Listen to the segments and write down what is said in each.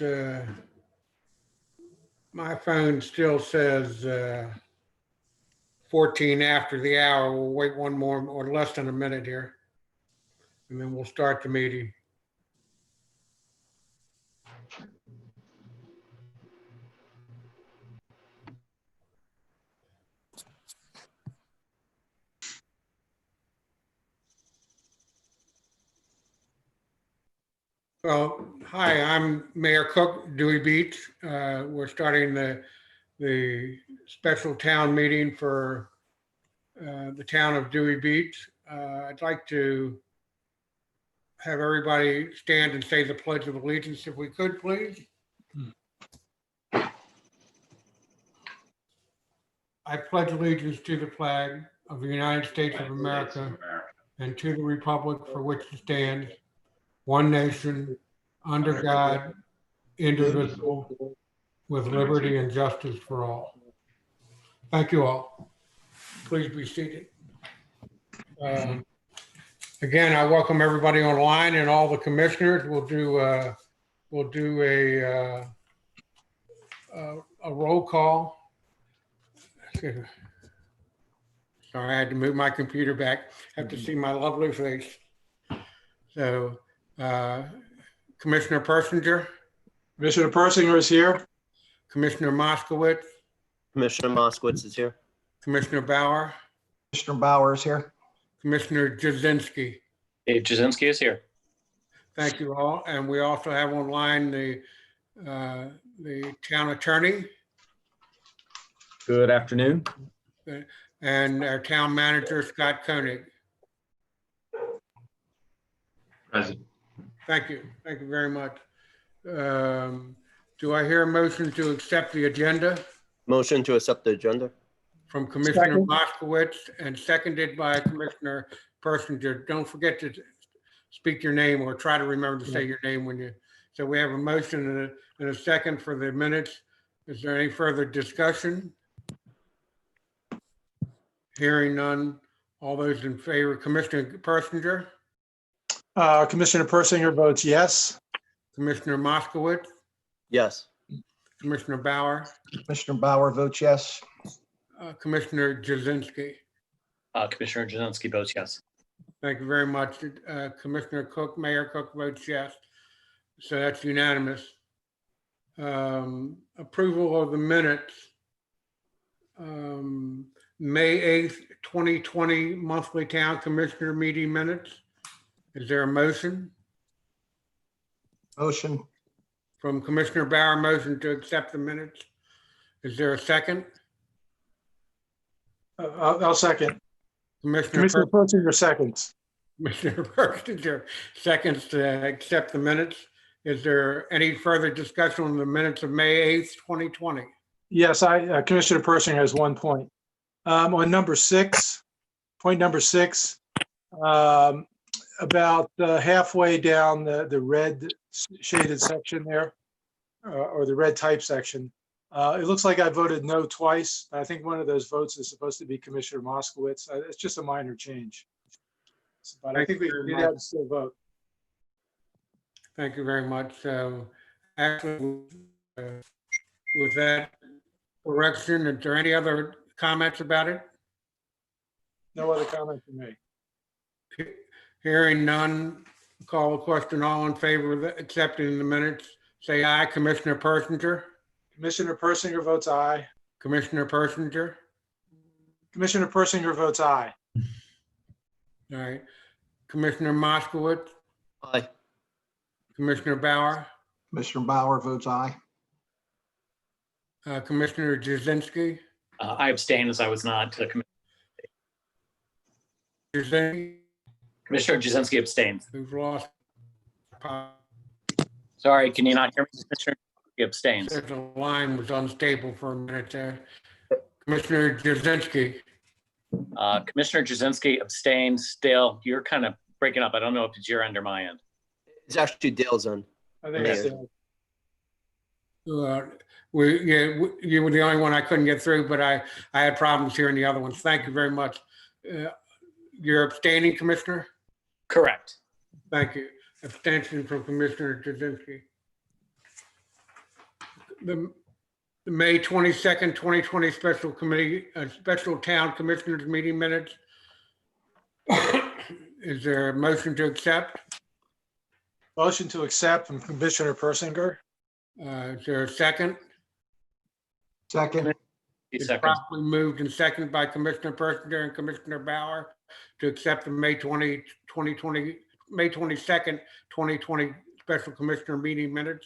it's, my phone still says 14 after the hour. We'll wait one more or less than a minute here. And then we'll start the meeting. Well, hi, I'm Mayor Cook, Dewey Beach. We're starting the special town meeting for the town of Dewey Beach. I'd like to have everybody stand and say the Pledge of Allegiance if we could, please. I pledge allegiance to the flag of the United States of America and to the republic for which it stands, one nation, under God, indivisible, with liberty and justice for all. Thank you all. Please be seated. Again, I welcome everybody online and all the commissioners. We'll do a roll call. Sorry, I had to move my computer back. Have to see my lovely face. So, Commissioner Persinger, Commissioner Persinger is here. Commissioner Moskowitz, Commissioner Moskowitz is here. Commissioner Bauer, Commissioner Bauer is here. Commissioner Jazinski. Dave Jazinski is here. Thank you all. And we also have online the town attorney Good afternoon. and our town manager, Scott Koenig. Present. Thank you. Thank you very much. Do I hear a motion to accept the agenda Motion to accept the agenda. from Commissioner Second. Moskowitz and seconded by Commissioner Persinger? Don't forget to speak your name or try to remember to say your name when you, so we have a motion and a second for the minutes. Is there any further discussion? Hearing none. All those in favor, Commissioner Persinger, Commissioner Persinger votes yes. Commissioner Moskowitz, Yes. Commissioner Bauer, Commissioner Bauer votes yes. Commissioner Jazinski. Commissioner Jazinski votes yes. Thank you very much. Commissioner Cook, Mayor Cook votes yes. So that's unanimous. Approval of the minutes. May 8th, 2020 monthly town commissioner meeting minutes. Is there a motion Motion. from Commissioner Bauer? Motion to accept the minutes. Is there a second? I'll second. Commissioner Commissioner Persinger seconds. Commissioner Persinger seconds to accept the minutes. Is there any further discussion on the minutes of May 8th, 2020? Yes, Commissioner Persinger has 1 point. On number 6, point number 6, about halfway down the red shaded section there, or the red type section, it looks like I voted no twice. I think one of those votes is supposed to be Commissioner Moskowitz. It's just a minor change. But I think we did have to still vote. Thank you very much. So actually, with that correction, is there any other comments about it? No other comment from me. Hearing none, call the question. All in favor of accepting the minutes, say aye. Commissioner Persinger, Commissioner Persinger votes aye. Commissioner Persinger. Commissioner Persinger votes aye. All right. Commissioner Moskowitz, Aye. Commissioner Bauer, Commissioner Bauer votes aye. Commissioner Jazinski. I abstain as I was not. Jazinski, Commissioner Jazinski abstains. who's lost. Sorry, can you not hear me? Commissioner Jazinski abstains. The line was unstable for a minute there. Commissioner Jazinski. Commissioner Jazinski abstains. Dale, you're kind of breaking up. I don't know if it's your end or my end. It's actually Dale's end. I think it's Mayor. You were the only one I couldn't get through, but I had problems hearing the other ones. Thank you very much. You're abstaining, Commissioner? Correct. Thank you. Abstention from Commissioner Jazinski. the May 22nd, 2020 special town commissioners meeting minutes. Is there a motion to accept? Motion to accept from Commissioner Persinger. Is there a second? Second, It's Second. properly moved and seconded by Commissioner Persinger and Commissioner Bauer to accept the May 22nd, 2020 special commissioner meeting minutes.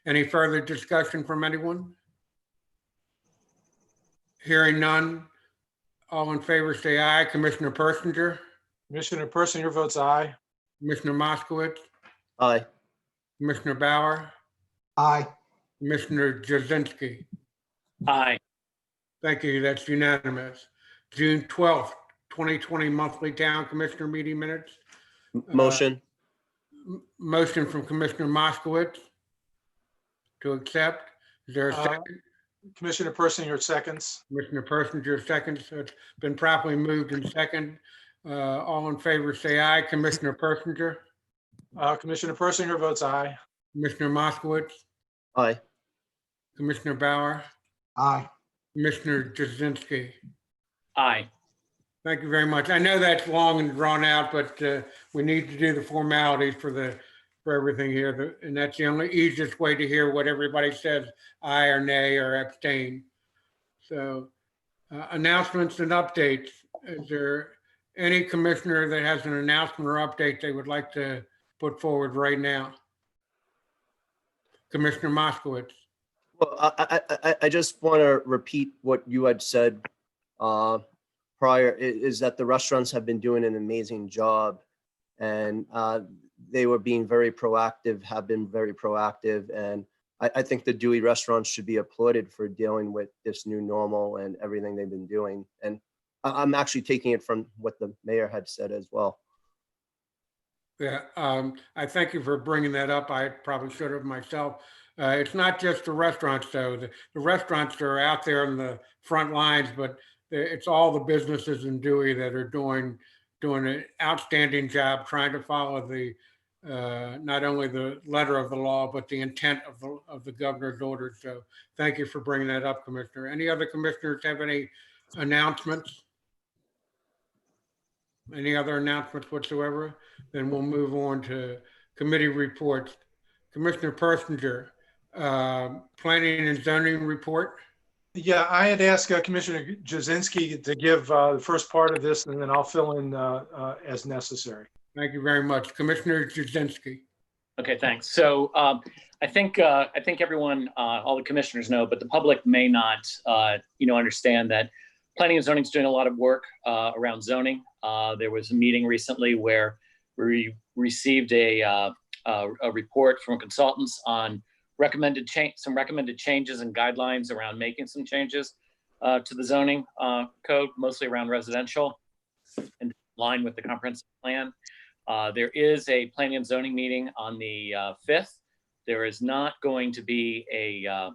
Any further discussion from anyone? Hearing none. All in favor, say aye. Commissioner Persinger, Commissioner Persinger votes aye. Commissioner Moskowitz, Aye. Commissioner Bauer, aye. Commissioner Jazinski. Aye. Thank you. That's unanimous. June 12th, 2020 monthly town commissioner meeting minutes. Motion. Motion from Commissioner Moskowitz to accept. Is there a Uh, second? Commissioner Persinger seconds. Commissioner Persinger seconds. So it's been properly moved and second. All in favor, say aye. Commissioner Persinger, Commissioner Persinger votes aye. Commissioner Moskowitz, Aye. Commissioner Bauer, Aye. Commissioner Jazinski. Aye. Thank you very much. I know that's long and drawn out, but we need to do the formalities for everything here. And that's the only easiest way to hear what everybody says, aye or nay or abstain. So announcements and updates. Is there any commissioner that has an announcement or update they would like to put forward right now? Commissioner Moskowitz. Well, I just want to repeat what you had said prior, is that the restaurants have been doing an amazing job, and they were being very proactive, have been very proactive, and I think the Dewey restaurants should be applauded for dealing with this new normal and everything they've been doing. And I'm actually taking it from what the mayor had said as well. Yeah, I thank you for bringing that up. I probably should have myself. It's not just the restaurants, though. The restaurants are out there on the front lines, but it's all the businesses in Dewey that are doing an outstanding job trying to follow the not only the letter of the law, but the intent of the governor's order. So thank you for bringing that up, Commissioner. Any other commissioners have any announcements? Any other announcements whatsoever? Then we'll move on to committee reports. Commissioner Persinger, planning and zoning report. Yeah, I had asked Commissioner Jazinski to give the first part of this, and then I'll fill in as necessary. Thank you very much. Commissioner Jazinski. Okay, thanks. So I think everyone, all the commissioners know, but the public may not, understand that planning and zoning is doing a lot of work around zoning. There was a meeting recently where we received a report from consultants on some recommended changes and guidelines around making some changes to the zoning code, mostly around residential, in line with the comprehensive plan. There is a planning and zoning meeting on the 5th. There is not going to be a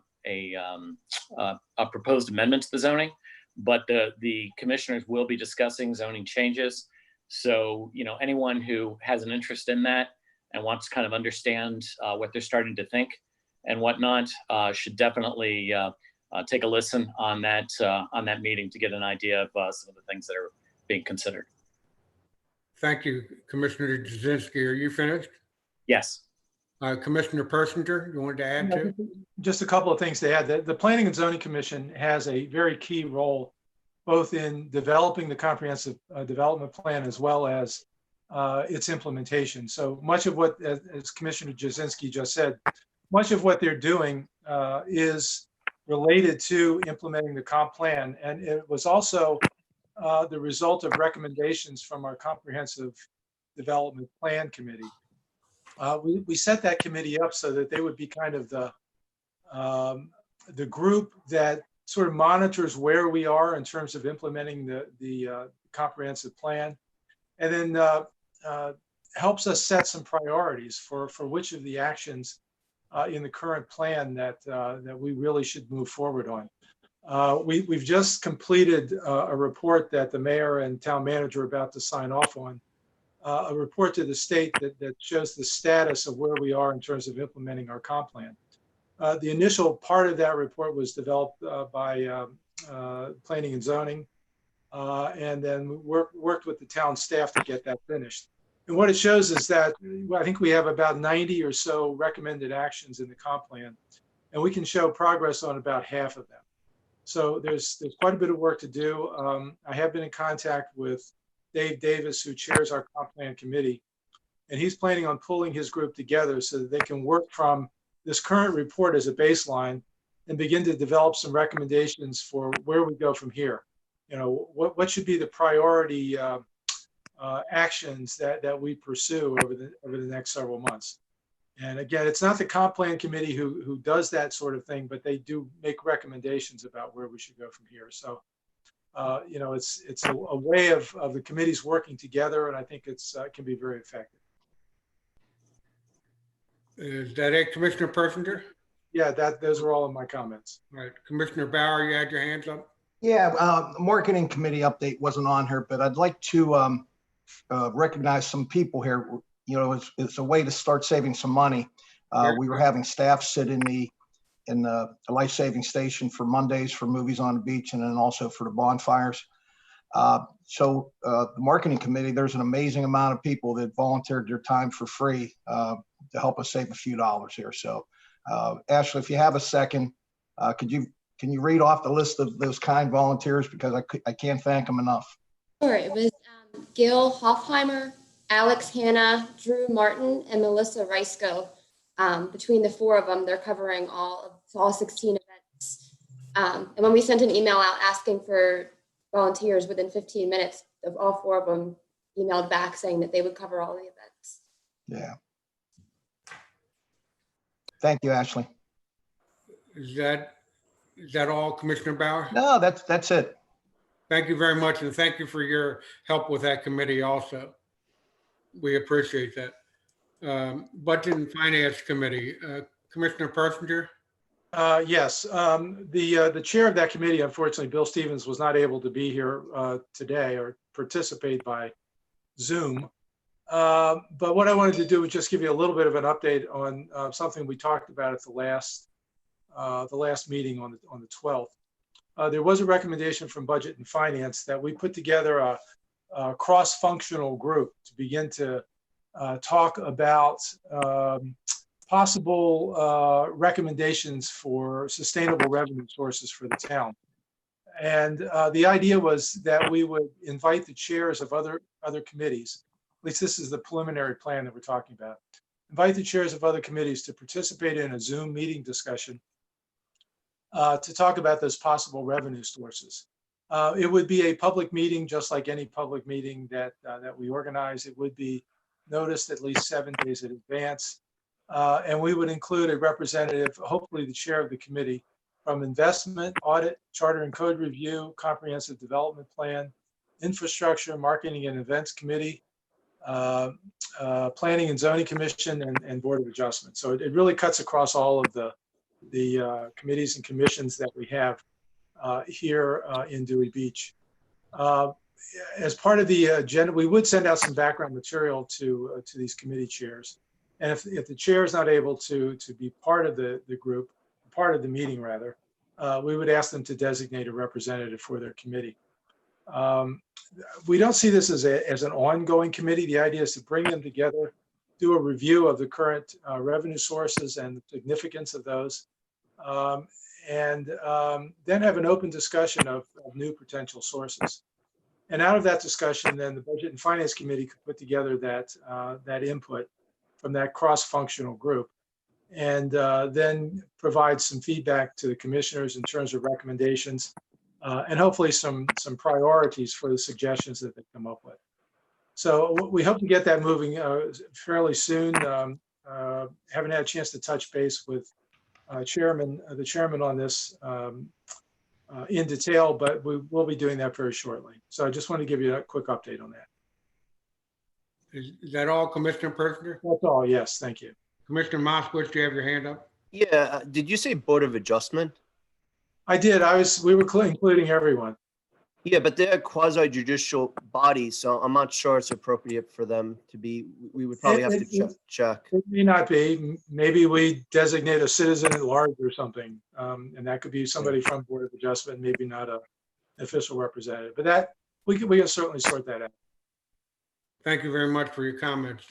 proposed amendment to the zoning, but the commissioners will be discussing zoning changes. So, anyone who has an interest in that and wants to kind of understand what they're starting to think and whatnot should definitely take a listen on that meeting to get an idea of some of the things that are being considered. Thank you, Commissioner Jazinski. Are you finished? Yes. Commissioner Persinger, you wanted to add to? Just a couple of things to add. The Planning and Zoning Commission has a very key role both in developing the comprehensive development plan as well as its implementation. So much of what, as Commissioner Jazinski just said, much of what they're doing is related to implementing the comp plan. And it was also the result of recommendations from our comprehensive development plan committee. We set that committee up so that they would be kind of the group that sort of monitors where we are in terms of implementing the comprehensive plan, and then helps us set some priorities for which of the actions in the current plan that we really should move forward on. We've just completed a report that the mayor and town manager are about to sign off on, a report to the state that shows the status of where we are in terms of implementing our comp plan. The initial part of that report was developed by Planning and Zoning, and then worked with the town staff to get that finished. And what it shows is that I think we have about 90 or so recommended actions in the comp plan, and we can show progress on about half of them. So there's quite a bit of work to do. I have been in contact with Dave Davis, who chairs our comp plan committee, and he's planning on pulling his group together so that they can work from this current report as a baseline and begin to develop some recommendations for where we go from here. You know, what should be the priority actions that we pursue over the next several months. And again, it's not the comp plan committee who does that sort of thing, but they do make recommendations about where we should go from here. So, you know, it's a way of the committees working together, and I think it can be very effective. Is that it, Commissioner Persinger? Yeah, those are all of my comments. All right, Commissioner Bauer, you had your hands up? Yeah, marketing committee update wasn't on here, but I'd like to recognize some people here. You know, it's a way to start saving some money. We were having staff sit in the life-saving station for Mondays for Movies on the Beach, and then also for the bonfires. So the marketing committee, there's an amazing amount of people that volunteered their time for free to help us save a few dollars here. So Ashley, if you have a second, can you read off the list of those kind volunteers, because I can't thank them enough. Sure. It was Gil Hoffheimer, Alex Hanna, Drew Martin, and Melissa Reisko. Between the four of them, they're covering all 16 events. And when we sent an email out asking for volunteers, within 15 minutes of all four of them emailed back saying that they would cover all the events. Yeah. Thank you, Ashley. Is that all, Commissioner Bauer? No, that's it. Thank you very much, and thank you for your help with that committee also. We appreciate that. Budget and Finance Committee, Commissioner Persinger? Yes, the chair of that committee, unfortunately, Bill Stevens, was not able to be here today or participate by Zoom. But what I wanted to do was just give you a little bit of an update on something we talked about at the last meeting on the 12th. There was a recommendation from Budget and Finance that we put together a cross-functional group to begin to talk about possible recommendations for sustainable revenue sources for the town. And the idea was that we would invite the chairs of other committees, at least this is the preliminary plan that we're talking about, invite the chairs of other committees to participate in a Zoom meeting discussion to talk about those possible revenue sources. It would be a public meeting, just like any public meeting that we organize. It would be noticed at least 7 days in advance. And we would include a representative, hopefully the chair of the committee, from investment, audit, charter and code review, comprehensive development plan, infrastructure, marketing and events committee, planning and zoning commission, and board of adjustment. So it really cuts across all of the committees and commissions that we have here in Dewey Beach. As part of the agenda, we would send out some background material to these committee chairs. And if the chair is not able to be part of the group, part of the meeting rather, we would ask them to designate a representative for their committee. We don't see this as an ongoing committee. The idea is to bring them together, do a review of the current revenue sources and the significance of those, and then have an open discussion of new potential sources. And out of that discussion, then the Budget and Finance Committee could put together that input from that cross-functional group, and then provide some feedback to the commissioners in terms of recommendations, and hopefully some priorities for the suggestions that they come up with. So we hope to get that moving fairly soon. Haven't had a chance to touch base with the chairman on this in detail, but we will be doing that very shortly. So I just want to give you a quick update on that. Is that all, Commissioner Persinger? That's all. Yes, thank you. Commissioner Moskowitz, do you have your hand up? Yeah, did you say Board of Adjustment? I did. We were including everyone. Yeah, but they're quasi judicial bodies, so I'm not sure it's appropriate for them to be, we would probably have to check. It may not be. Maybe we designate a citizen at large or something. And that could be somebody from Board of Adjustment, maybe not a official representative, but that, we can certainly sort that out. Thank you very much for your comments.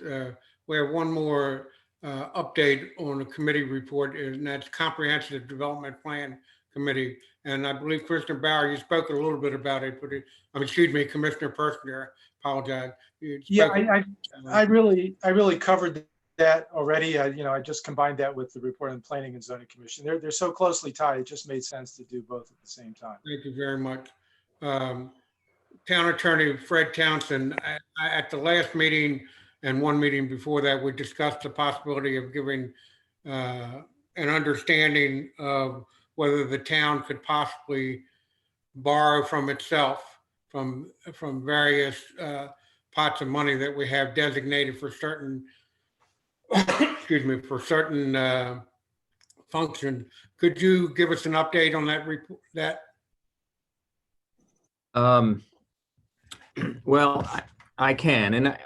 We have one more update on the committee report, and that's Comprehensive Development Plan Committee. And I believe Commissioner Bauer, you spoke a little bit about it, but excuse me, Commissioner Perkner, apologize. Yeah, I really covered that already. I just combined that with the report on the Planning and Zoning Commission. They're so closely tied. It just made sense to do both at the same time. Thank you very much. Town Attorney Fred Townsend, at the last meeting and one meeting before that, we discussed the possibility of giving an understanding of whether the town could possibly borrow from itself from various pots of money that we have designated for certain, excuse me, for certain functions. Could you give us an update on that report? Well, I can, and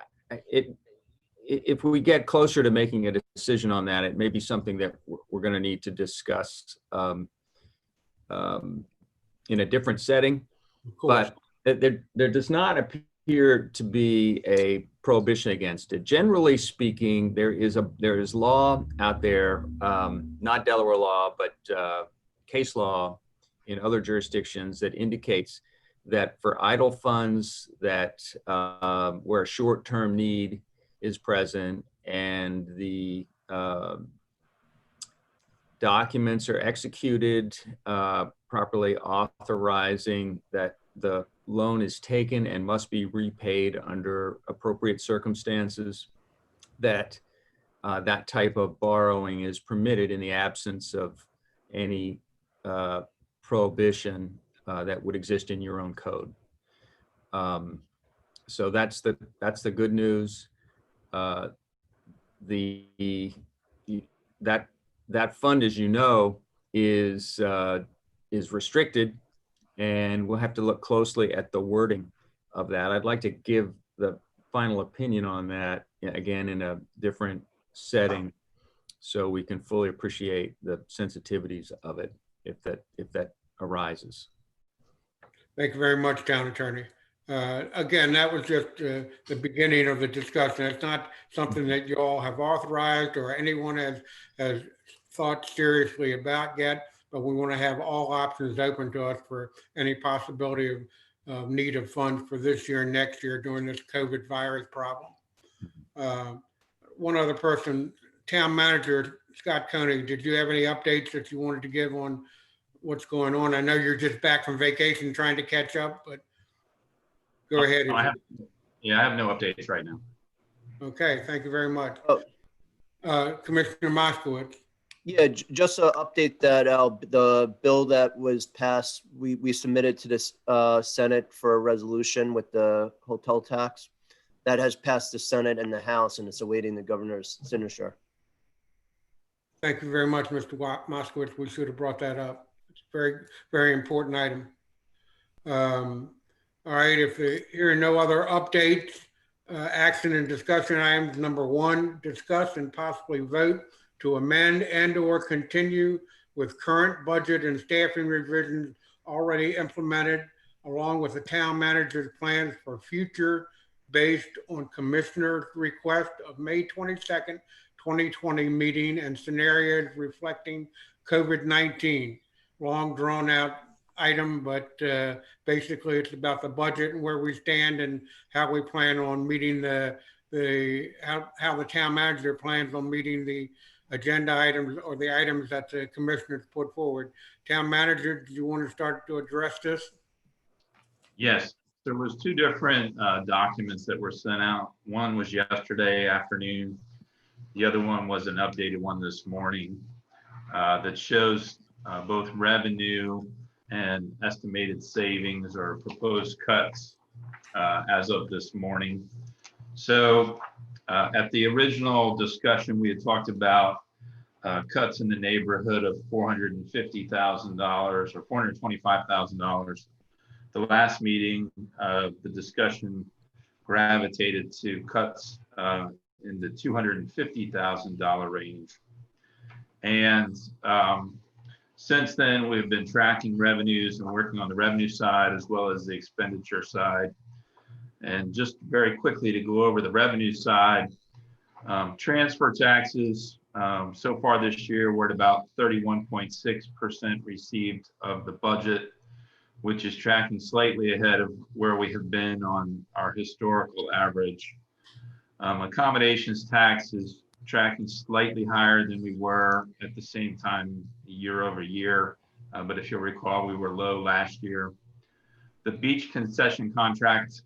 if we get closer to making a decision on that, it may be something that we're going to need to discuss in a different setting. But there does not appear to be a prohibition against it. Generally speaking, there is law out there, not Delaware law, but case law in other jurisdictions that indicates that for idle funds that where a short-term need is present and the documents are executed properly authorizing that the loan is taken and must be repaid under appropriate circumstances, that that type of borrowing is permitted in the absence of any prohibition that would exist in your own code. So that's the good news. That fund, as you know, is restricted, and we'll have to look closely at the wording of that. I'd like to give the final opinion on that again in a different setting, so we can fully appreciate the sensitivities of it if that arises. Thank you very much, Town Attorney. Again, that was just the beginning of the discussion. It's not something that you all have authorized or anyone has thought seriously about yet, but we want to have all options open to us for any possibility of need of funds for this year and next year during this COVID virus problem. One other person, Town Manager Scott Koenig, did you have any updates that you wanted to give on what's going on? I know you're just back from vacation trying to catch up, but go ahead. I have no updates right now. Okay, thank you very much. Commissioner Moskowitz. Yeah, just to update that, the bill that was passed, we submitted to this Senate for a resolution with the hotel tax. That has passed the Senate and the House, and it's awaiting the governor's signature. Thank you very much, Mr. Moskowitz. We should have brought that up. It's a very, very important item. All right, if there are no other updates, action and discussion items. Number 1, discuss and possibly vote to amend and or continue with current budget and staffing revisions already implemented, along with the town manager's plans for future based on commissioner's request of May 22nd, 2020 meeting and scenarios reflecting COVID-19. Long drawn out item, but basically it's about the budget and where we stand and how we plan on meeting how the town manager plans on meeting the agenda items or the items that the commissioners put forward. Town manager, do you want to start to address this? Yes, there was 2 different documents that were sent out. One was yesterday afternoon. The other one was an updated one this morning that shows both revenue and estimated savings or proposed cuts as of this morning. So at the original discussion, we had talked about cuts in the neighborhood of $450,000 or $425,000 the last meeting, the discussion gravitated to cuts in the $250,000 range. And since then, we've been tracking revenues and working on the revenue side as well as the expenditure side. And just very quickly to go over the revenue side, transfer taxes, so far this year, we're at about 31.6% received of the budget, which is tracking slightly ahead of where we have been on our historical average. Accommodations tax is tracking slightly higher than we were at the same time year over year. But if you'll recall, we were low last year. The beach concession contract,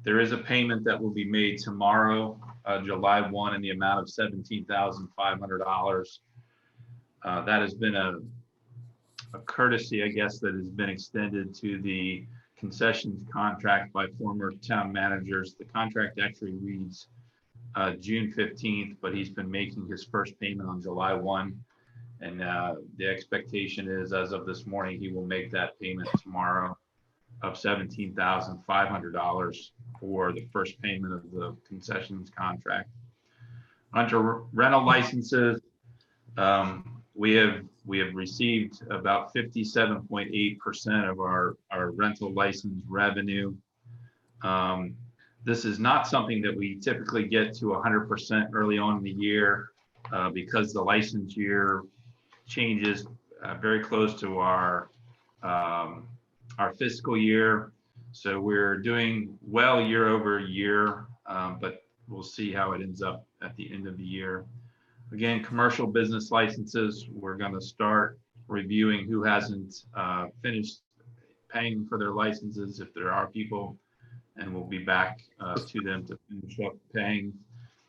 there is a payment that will be made tomorrow, July 1, in the amount of $17,500. That has been a courtesy, I guess, that has been extended to the concessions contract by former town managers. The contract actually reads June 15th, but he's been making his first payment on July 1. And the expectation is, as of this morning, he will make that payment tomorrow of $17,500 for the first payment of the concessions contract. Under rental licenses, we have received about 57.8% of our rental license revenue. This is not something that we typically get to 100% early on in the year because the license year changes very close to our fiscal year. So we're doing well year over year, but we'll see how it ends up at the end of the year. Again, commercial business licenses, we're going to start reviewing who hasn't finished paying for their licenses, if there are people, and we'll be back to them to finish up paying.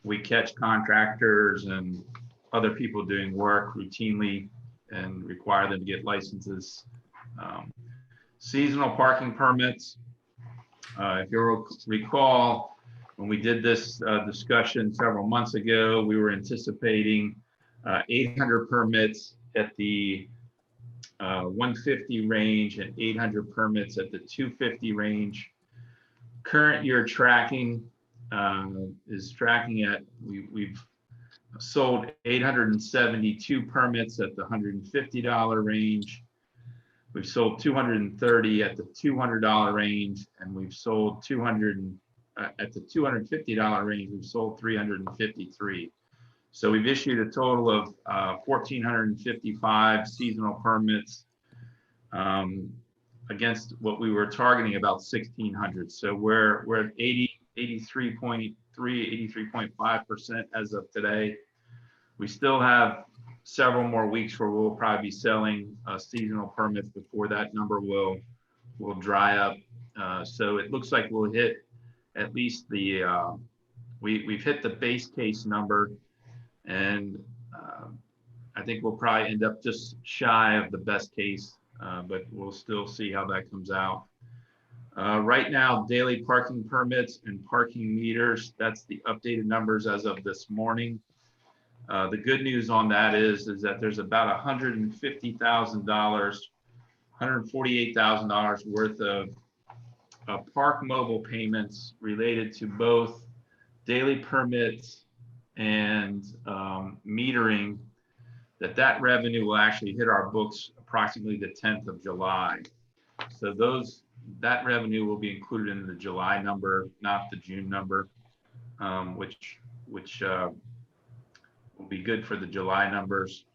We catch contractors and other people doing work routinely and require them to get licenses. Seasonal parking permits, if you'll recall, when we did this discussion several months ago, we were anticipating 800 permits at the 150 range and 800 permits at the 250 range. Current year tracking is tracking at, we've sold 872 permits at the $150 range. We've sold 230 at the $200 range, and we've sold 200 at the $250 range. We've sold 353. So we've issued a total of 1,455 seasonal permits against what we were targeting about 1,600. So we're at 83.3, 83.5% as of today. We still have several more weeks where we'll probably be selling seasonal permits before that number will dry up. So it looks like we'll hit at least the we've hit the base case number, and I think we'll probably end up just shy of the best case, but we'll still see how that comes out. Right now, daily parking permits and parking meters, that's the updated numbers as of this morning. The good news on that is that there's about $150,000, $148,000 worth of park mobile payments related to both daily permits and metering, that revenue will actually hit our books approximately the 10th of July. So that revenue will be included in the July number, not the June number, which will be good for the July numbers.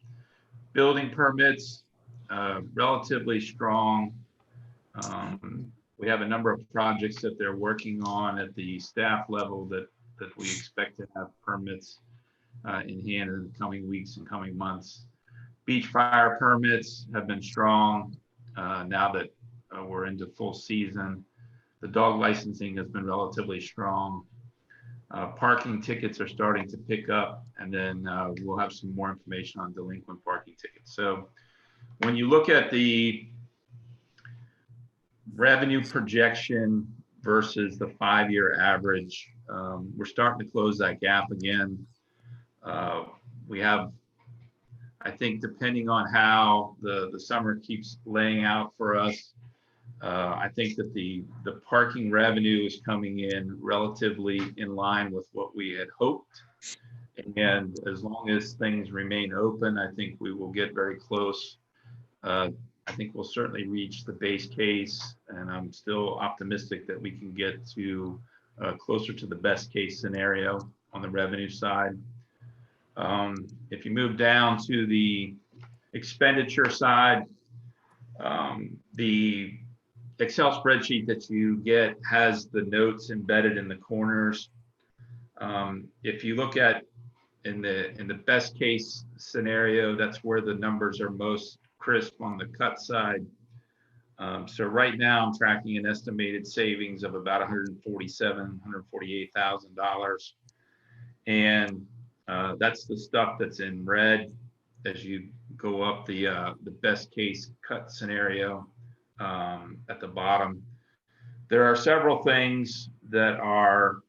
Building permits, relatively strong. We have a number of projects that they're working on at the staff level that we expect to have permits in hand in the coming weeks and coming months. Beach fire permits have been strong now that we're into full season. The dog licensing has been relatively strong. Parking tickets are starting to pick up, and then we'll have some more information on delinquent parking tickets. So when you look at the revenue projection versus the 5-year average, we're starting to close that gap again. We have, I think, depending on how the summer keeps laying out for us, I think that the parking revenue is coming in relatively in line with what we had hoped. And as long as things remain open, I think we will get very close. I think we'll certainly reach the base case, and I'm still optimistic that we can get to closer to the best case scenario on the revenue side. If you move down to the expenditure side, the Excel spreadsheet that you get has the notes embedded in the corners. If you look at in the best case scenario, that's where the numbers are most crisp on the cut side. So right now I'm tracking an estimated savings of about $148,000. And that's the stuff that's in red as you go up the best case cut scenario at the bottom. There are several things that are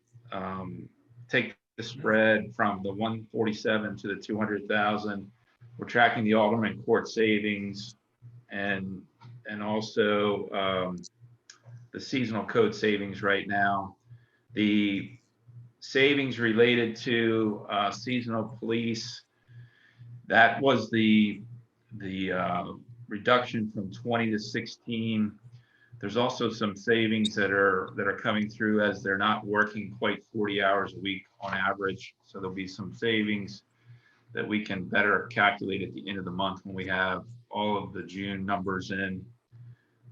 take the spread from the 147 to the 200,000. We're tracking the Alderman Court savings and also the seasonal code savings right now. The savings related to seasonal police, that was the reduction from 20 to 16. There's also some savings that are coming through as they're not working quite 40 hours a week on average. So there'll be some savings that we can better calculate at the end of the month when we have all of the June numbers in.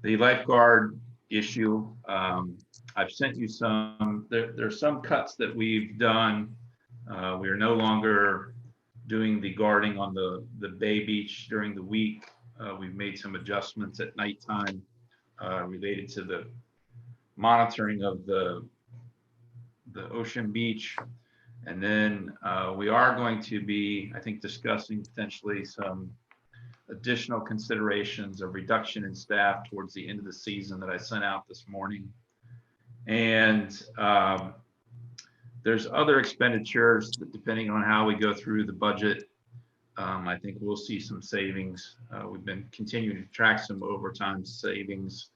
The lifeguard issue, I've sent you some, there's some cuts that we've done. We are no longer doing the guarding on the Bay Beach during the week. We've made some adjustments at nighttime related to the monitoring of the Ocean Beach. And then we are going to be, I think, discussing potentially some additional considerations of reduction in staff towards the end of the season that I sent out this morning. And there's other expenditures that, depending on how we go through the budget, I think we'll see some savings. We've been continuing to track some overtime savings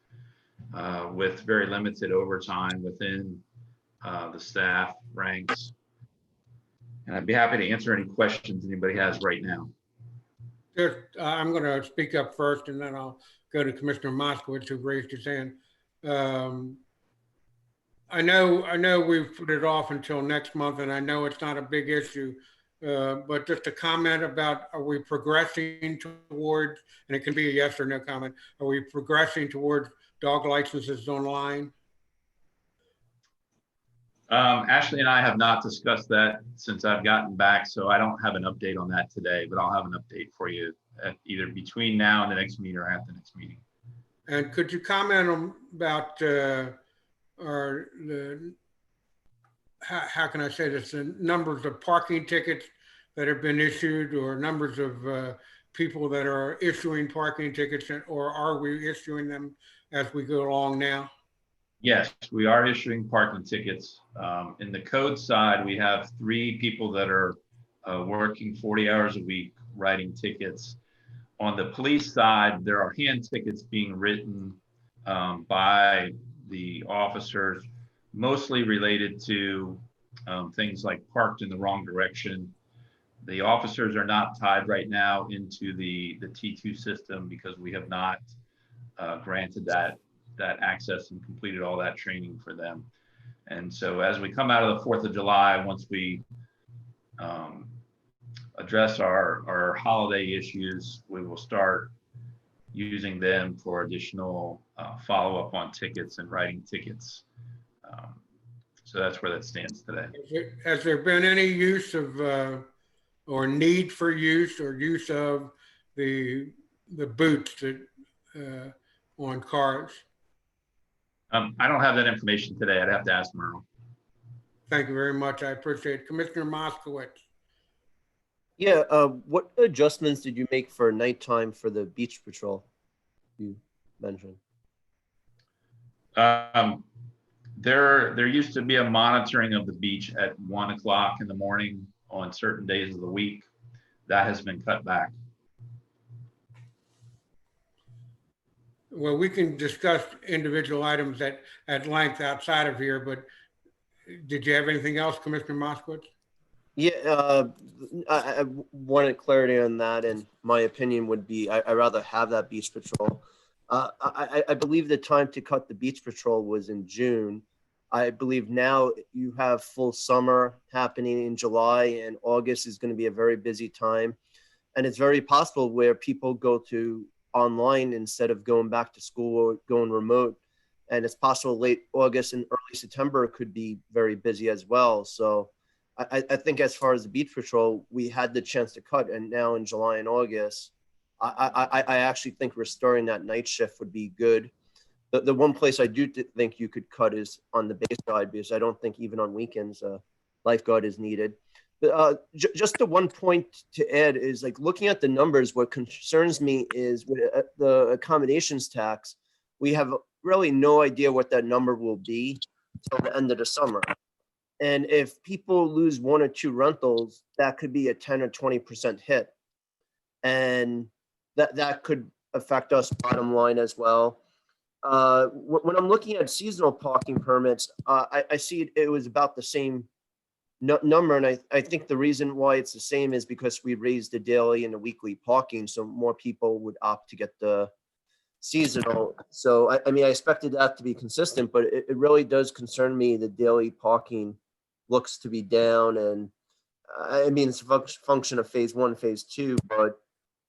with very limited overtime within the staff ranks. And I'd be happy to answer any questions anybody has right now. Just, I'm going to speak up first, and then I'll go to Commissioner Moskowitz, who raised his hand. I know we've put it off until next month, and I know it's not a big issue, but just a comment about, are we progressing towards, and it can be a yes or no comment, are we progressing towards dog licenses online? Ashley and I have not discussed that since I've gotten back, so I don't have an update on that today, but I'll have an update for you at either between now and the next meeting or at the next meeting. And could you comment about how can I say this, the numbers of parking tickets that have been issued, or numbers of people that are issuing parking tickets, or are we issuing them as we go along now? Yes, we are issuing parking tickets. In the code side, we have 3 people that are working 40 hours a week writing tickets. On the police side, there are hand tickets being written by the officers, mostly related to things like parked in the wrong direction. The officers are not tied right now into the T2 system because we have not granted that access and completed all that training for them. And so as we come out of the 4th of July, once we address our holiday issues, we will start using them for additional follow-up on tickets and writing tickets. So that's where that stands today. Has there been any use of or need for use or use of the boots that on cars? I don't have that information today. I'd have to ask Merle. Thank you very much. I appreciate it. Commissioner Moskowitz. Yeah, what adjustments did you make for nighttime for the beach patrol you mentioned? There used to be a monitoring of the beach at 1 o'clock in the morning on certain days of the week. That has been cut back. Well, we can discuss individual items at length outside of here, but did you have anything else, Commissioner Moskowitz? Yeah, I wanted clarity on that, and my opinion would be I'd rather have that beach patrol. I believe the time to cut the beach patrol was in June. I believe now you have full summer happening in July, and August is going to be a very busy time. And it's very possible where people go to online instead of going back to school or going remote. And it's possible late August and early September could be very busy as well. So I think as far as the beach patrol, we had the chance to cut, and now in July and August, I actually think restoring that night shift would be good. The one place I do think you could cut is on the base side, because I don't think even on weekends, lifeguard is needed. But just the one point to add is, like, looking at the numbers, what concerns me is with the accommodations tax, we have really no idea what that number will be till the end of the summer. And if people lose 1 or 2 rentals, that could be a 10 or 20% hit. And that could affect us bottom line as well. When I'm looking at seasonal parking permits, I see it was about the same number. And I think the reason why it's the same is because we raised the daily and the weekly parking, so more people would opt to get the seasonal. So, I mean, I expected that to be consistent, but it really does concern me. The daily parking looks to be down, and I mean, it's a function of phase 1, phase 2, but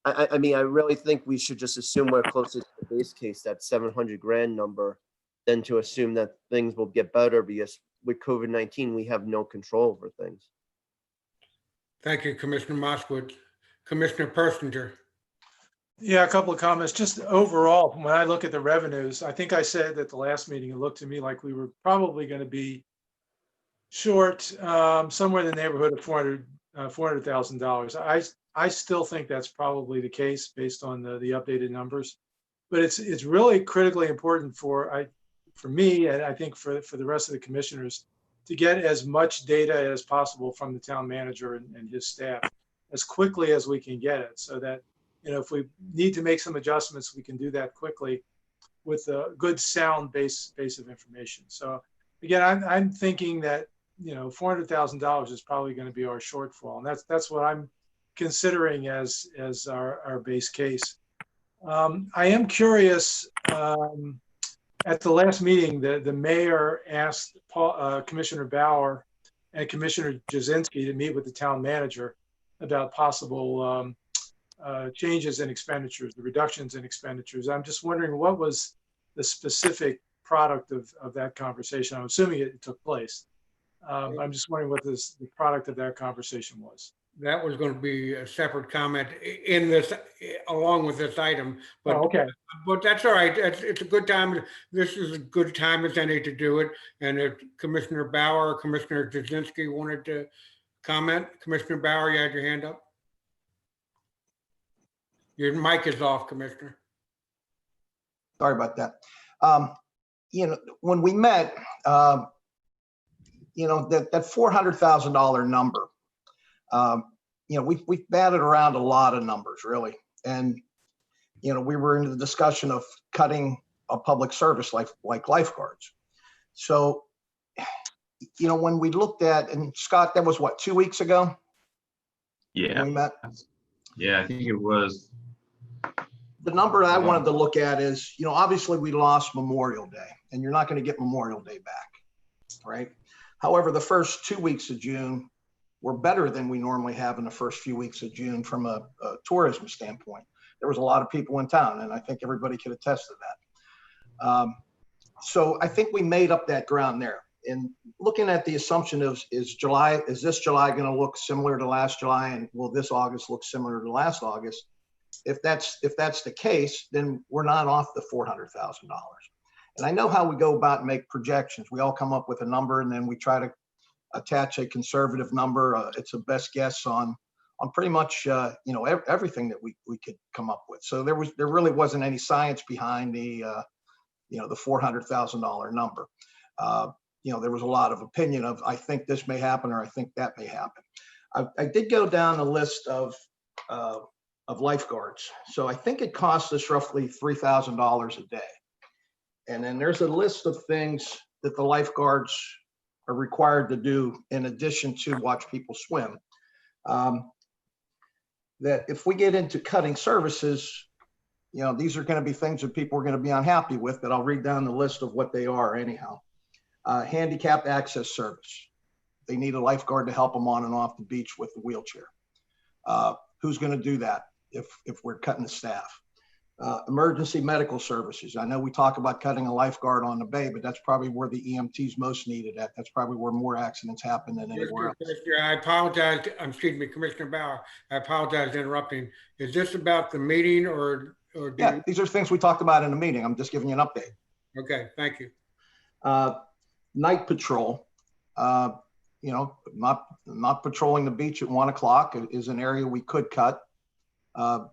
I mean, I really think we should just assume we're closer to the base case, that 700 grand number, than to assume that things will get better, because with COVID-19, we have no control over things. Thank you, Commissioner Moskowitz. Commissioner Persinger. Yeah, a couple of comments. Just overall, when I look at the revenues, I think I said at the last meeting, it looked to me like we were probably going to be short somewhere in the neighborhood of $400,000. I still think that's probably the case based on the updated numbers, but it's really critically important for me, and I think for the rest of the commissioners, to get as much data as possible from the town manager and his staff as quickly as we can get it, so that, you know, if we need to make some adjustments, we can do that quickly with a good sound base of information. So again, I'm thinking that, you know, $400,000 is probably going to be our shortfall, and that's what I'm considering as our base case. I am curious. At the last meeting, the mayor asked Commissioner Bauer and Commissioner Jasinski to meet with the town manager about possible changes in expenditures, the reductions in expenditures. I'm just wondering what was the specific product of that conversation. I'm assuming it took place. I'm just wondering what the product of that conversation was. That was going to be a separate comment in this, along with this item. But, okay. But that's all right. It's a good time. This is a good time as any to do it. And if Commissioner Bauer or Commissioner Jasinski wanted to comment, Commissioner Bauer, you had your hand up. Your mic is off, Commissioner. Sorry about that. You know, when we met, you know, that $400,000 number, you know, we've batted around a lot of numbers, really. And, you know, we were in the discussion of cutting a public service like lifeguards. So, you know, when we looked at, and Scott, that was what, 2 weeks ago? Yeah. We met? Yeah, I think it was. The number I wanted to look at is, you know, obviously we lost Memorial Day, and you're not going to get Memorial Day back, right? However, the first 2 weeks of June were better than we normally have in the first few weeks of June from a tourism standpoint. There was a lot of people in town, and I think everybody could attest to that. So I think we made up that ground there. And looking at the assumption of, is this July going to look similar to last July, and will this August look similar to last August? If that's the case, then we're not off the $400,000. And I know how we go about and make projections. We all come up with a number, and then we try to attach a conservative number. It's a best guess on pretty much you know, everything that we could come up with. So there really wasn't any science behind the you know, the $400,000 number. You know, there was a lot of opinion of, I think this may happen, or I think that may happen. I did go down a list of of lifeguards. So I think it costs us roughly $3,000 a day. And then there's a list of things that the lifeguards are required to do in addition to watch people swim. That if we get into cutting services, you know, these are going to be things that people are going to be unhappy with, but I'll read down the list of what they are anyhow. Handicap access service. They need a lifeguard to help them on and off the beach with the wheelchair. Who's going to do that if we're cutting the staff? Emergency medical services. I know we talk about cutting a lifeguard on the bay, but that's probably where the EMT's most needed at. That's probably where more accidents happen than anywhere else. Commissioner, I apologize. Excuse me, Commissioner Bauer. I apologize for interrupting. Is this about the meeting or Yeah, these are things we talked about in the meeting. I'm just giving you an update. Okay, thank you. Night patrol. You know, not patrolling the beach at 1 o'clock is an area we could cut.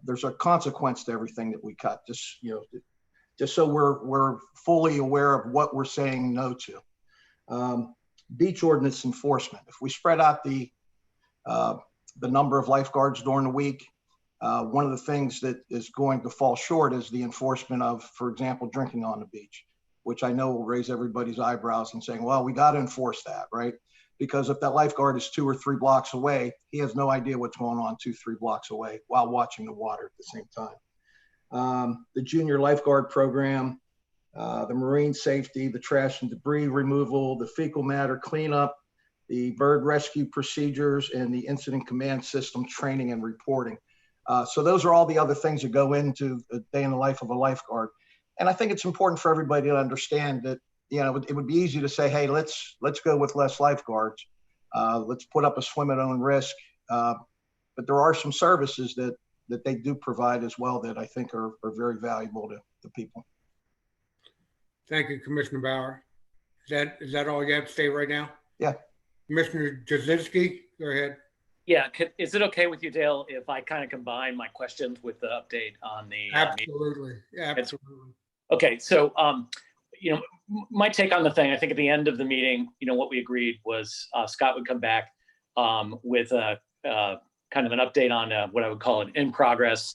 There's a consequence to everything that we cut. Just, you know, just so we're fully aware of what we're saying no to. Beach ordinance enforcement. If we spread out the number of lifeguards during the week, one of the things that is going to fall short is the enforcement of, for example, drinking on the beach, which I know will raise everybody's eyebrows and saying, well, we got to enforce that, right? Because if that lifeguard is 2 or 3 blocks away, he has no idea what's going on 2, 3 blocks away while watching the water at the same time. The junior lifeguard program, the marine safety, the trash and debris removal, the fecal matter cleanup, the bird rescue procedures, and the incident command system training and reporting. So those are all the other things that go into a day in the life of a lifeguard. And I think it's important for everybody to understand that, you know, it would be easy to say, hey, let's go with less lifeguards. Let's put up a swim at own risk. But there are some services that they do provide as well that I think are very valuable to people. Thank you, Commissioner Bauer. Is that all you have to say right now? Yeah. Commissioner Jazinski, go ahead. Yeah, is it okay with you, Dale, if I kind of combine my questions with the update on the meeting? Absolutely, absolutely. Okay, so you know, my take on the thing, I think at the end of the meeting, you know, what we agreed was Scott would come back with a kind of an update on what I would call an in progress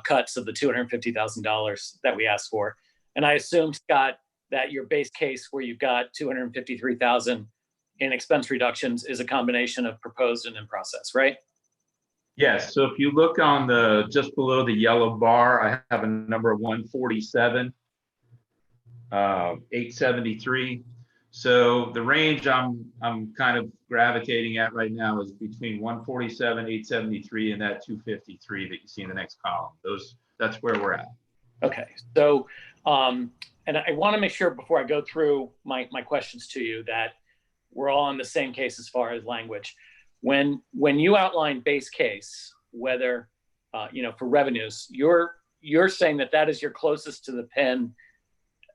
cuts of the $250,000 that we asked for. And I assume, Scott, that your base case where you've got $253,000 in expense reductions is a combination of proposed and in process, right? Yes, so if you look on the, just below the yellow bar, I have a number of 147, 873. So the range I'm kind of gravitating at right now is between 147, 873, and that 253 that you see in the next column. That's where we're at. Okay, so and I want to make sure before I go through my questions to you that we're all on the same case as far as language. When you outline base case, whether you know, for revenues, you're saying that is your closest to the pen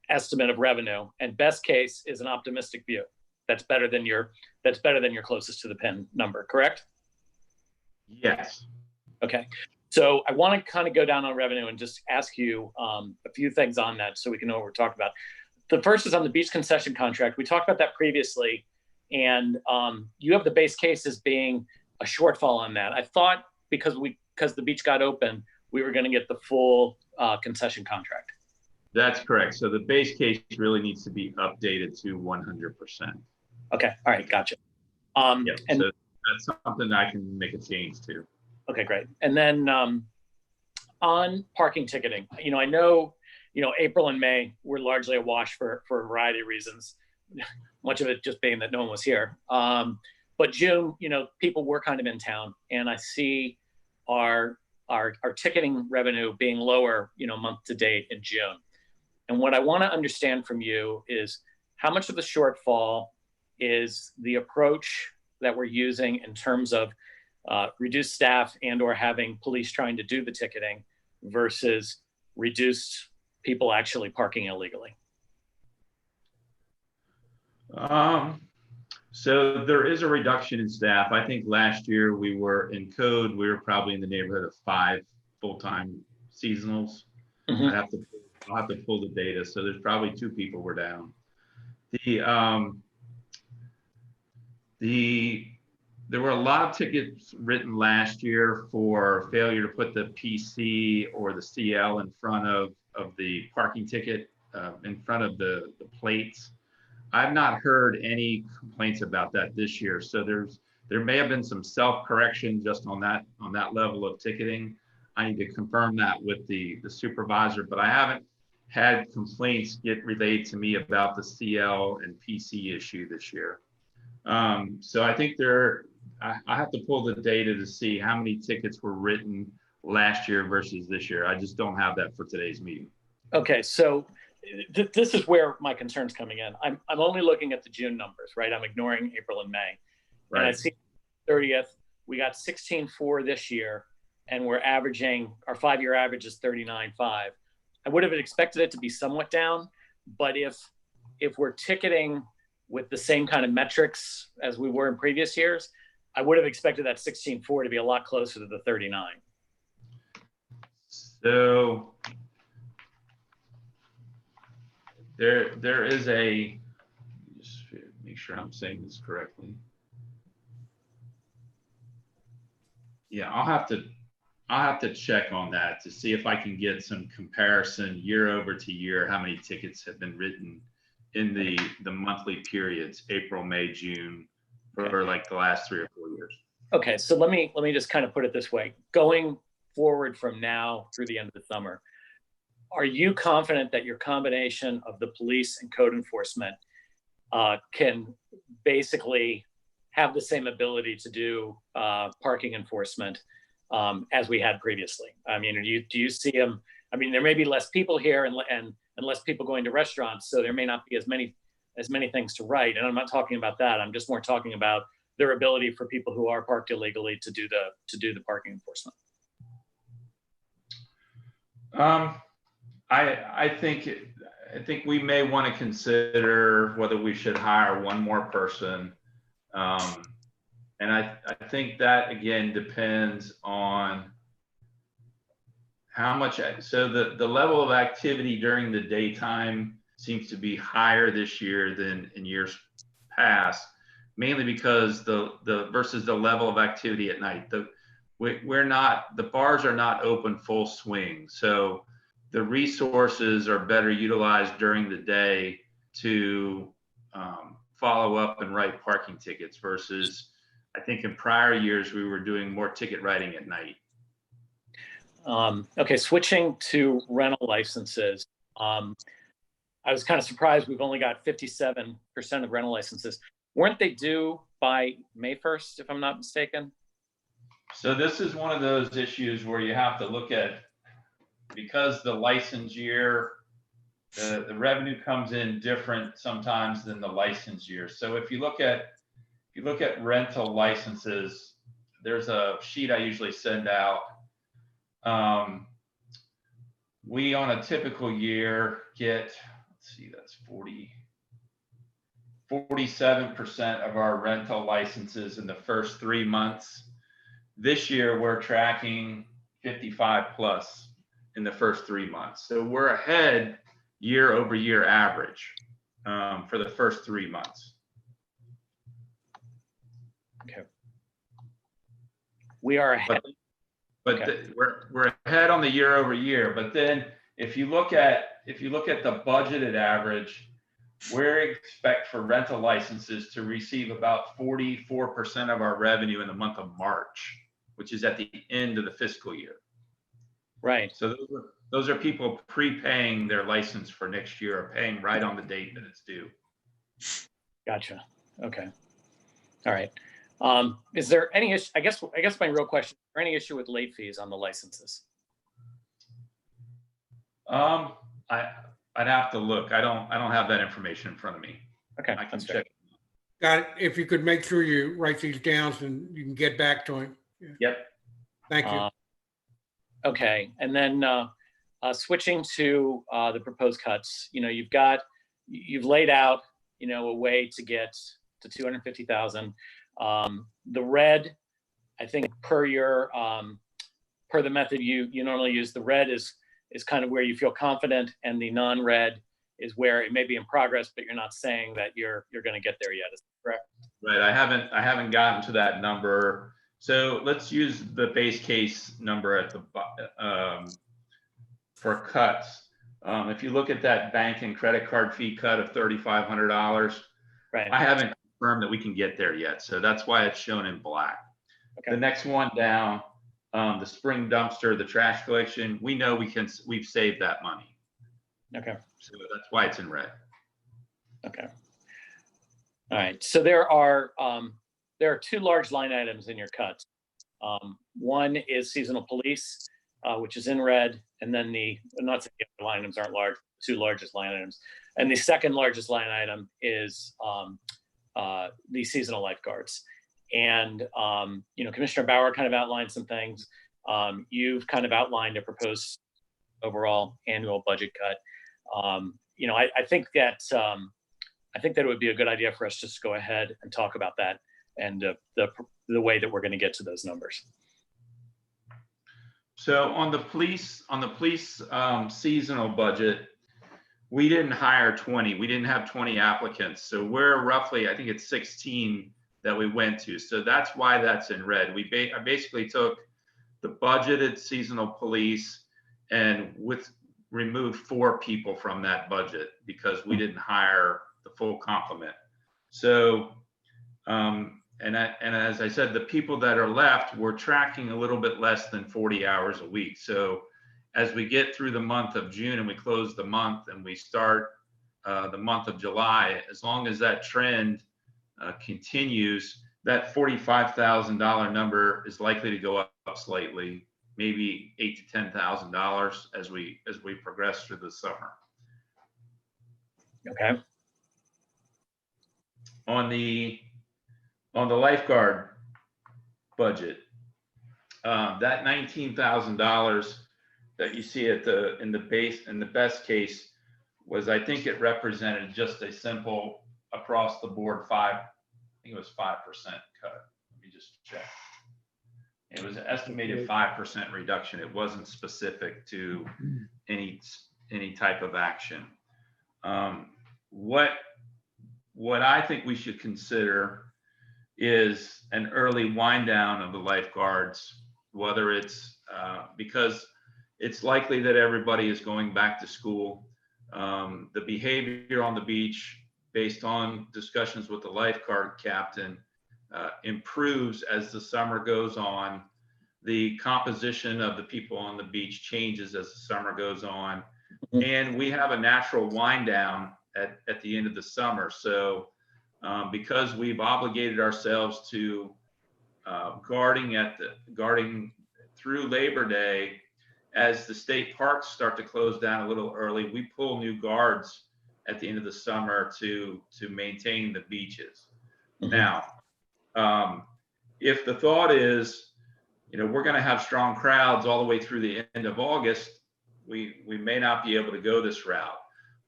estimate of revenue, and best case is an optimistic view. That's better than your closest to the pen number, correct? Yes. Okay. So I want to kind of go down on revenue and just ask you a few things on that so we can know what we're talking about. The first is on the beach concession contract. We talked about that previously, and you have the base case as being a shortfall on that. I thought because the beach got open, we were going to get the full concession contract. That's correct. So the base case really needs to be updated to 100%. Okay. All right. Gotcha. Yeah, and so that's something I can make a change to. Okay, great. And then on parking ticketing, you know, I know, you know, April and May were largely a wash for a variety of reasons, much of it just being that no one was here. But June, you know, people were kind of in town, and I see our ticketing revenue being lower, you know, month to date in June. And what I want to understand from you is how much of the shortfall is the approach that we're using in terms of reduced staff and or having police trying to do the ticketing versus reduced people actually parking illegally? So there is a reduction in staff. I think last year we were in code, we were probably in the neighborhood of 5 full-time seasonals. Mm-hmm. I'll have to pull the data. So there's probably 2 people were there were a lot of tickets written last year for failure to put the PC or the CL in front of the parking ticket, in front of the plates. I've not heard any complaints about that this year. So there may have been some self-correction just on that level of ticketing. I need to confirm that with the supervisor, but I haven't had complaints get relayed to me about the CL and PC issue this year. So I think I have to pull the data to see how many tickets were written last year versus this year. I just don't have that for today's meeting. Okay, so this is where my concern's coming in. I'm only looking at the June numbers, right? I'm ignoring April and May. And I Right. see 30th, we got 16.4 this year, and we're averaging, our 5-year average is 39.5. I would have expected it to be somewhat down, but if we're ticketing with the same kind of metrics as we were in previous years, I would have expected that 16.4 to be a lot closer to the 39. So there is just make sure I'm saying this correctly. Yeah, I'll have to check on that to see if I can get some comparison year over to year, how many tickets have been written in the monthly periods, April, May, June, for like the last 3 or 4 years. Okay, so let me just kind of put it this way. Going forward from now through the end of the summer, are you confident that your combination of the police and code enforcement can basically have the same ability to do parking enforcement as we had previously? I mean, do you see them? I mean, there may be less people here and less people going to restaurants, so there may not be as many things to write. And I'm not talking about that. I'm just more talking about their ability for people who are parked illegally to do the parking enforcement. I think we may want to consider whether we should hire one more person. And I think that again depends on how much, so the level of activity during the daytime seems to be higher this year than in years past, mainly because versus the level of activity at night. The bars are not open full swing. So the resources are better utilized during the day to follow up and write parking tickets versus, I think in prior years, we were doing more ticket writing at night. Okay, switching to rental licenses. I was kind of surprised we've only got 57% of rental licenses. Weren't they due by May 1st, if I'm not mistaken? So this is one of those issues where you have to look at, because the license year, the revenue comes in different sometimes than the license year. So if you look at rental licenses, there's a sheet I usually send out. We on a typical year get, let's see, that's 47% of our rental licenses in the first 3 months. This year we're tracking 55 plus in the first 3 months. So we're ahead year over year average for the first 3 months. Okay. We are ahead. But Okay. we're ahead on the year over year. But then if you look at the budgeted average, we expect for rental licenses to receive about 44% of our revenue in the month of March, which is at the end of the fiscal year. Right. So those are people prepaying their license for next year or paying right on the date that it's due. Gotcha. Okay. All right. Is there any issue? I guess my real question: is there any issue with late fees on the licenses? I'd have to look. I don't have that information in front of me. Okay, I can that's fair. check. Got it. If you could make sure you write these down so you can get back to him. Yep. Thank you. Okay, and then switching to the proposed cuts. You know, you've laid out, you know, a way to get to 250,000. The red, I think per the method you normally use, the red is kind of where you feel confident, and the non-red is where it may be in progress, but you're not saying that you're going to get there yet. Is that correct? Right, I haven't gotten to that number. So let's use the base case number at the, for cuts. If you look at that bank and credit card fee cut of $3,500, Right. I haven't confirmed that we can get there yet. So that's why it's shown in black. Okay. The next one down, the spring dumpster, the trash collection, we know we've saved that money. Okay. So that's why it's in red. Okay. All right. So there are two large line items in your cuts. One is seasonal police, which is in red, and then I'm not saying the other line items aren't large, two largest line items. And the second largest line item is the seasonal lifeguards. And, Commissioner Bauer kind of outlined some things. You've kind of outlined a proposed overall annual budget cut. I think that it would be a good idea for us just to go ahead and talk about that and the way that we're going to get to those numbers. So on the police seasonal budget, we didn't hire 20. We didn't have 20 applicants. So we're roughly, I think it's 16 that we went to. So that's why that's in red. I basically took the budgeted seasonal police and removed 4 people from that budget because we didn't hire the full complement. So, and as I said, the people that are left, we're tracking a little bit less than 40 hours a week. So as we get through the month of June and we close the month and we start the month of July, as long as that trend continues, that $45,000 number is likely to go up slightly, maybe $8,000 to $10,000 as we progress through the summer. Okay. On the lifeguard budget, that $19,000 that you see in the best case was, I think it represented just a simple across the board I think it was 5% cut. Let me just check. It was an estimated 5% reduction. It wasn't specific to any type of action. What I think we should consider is an early wind down of the lifeguards, whether it's because it's likely that everybody is going back to school. The behavior on the beach, based on discussions with the lifeguard captain, improves as the summer goes on. The composition of the people on the beach changes as the summer goes on. And we have a natural wind down at the end of the summer. So because we've obligated ourselves to guarding through Labor Day, as the state parks start to close down a little early, we pull new guards at the end of the summer to maintain the beaches. Now, if the thought is, we're going to have strong crowds all the way through the end of August, we may not be able to go this route.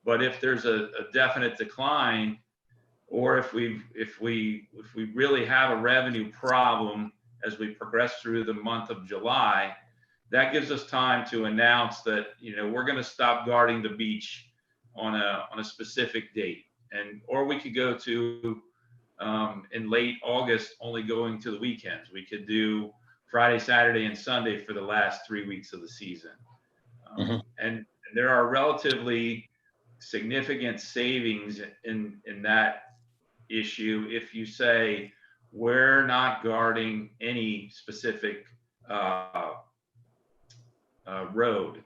But if there's a definite decline, or if we really have a revenue problem as we progress through the month of July, that gives us time to announce that we're going to stop guarding the beach on a specific date, or we could go to in late August only going to the weekends. We could do Friday, Saturday, and Sunday for the last 3 weeks of the season. And there are relatively significant savings in that issue if you say we're not guarding any specific road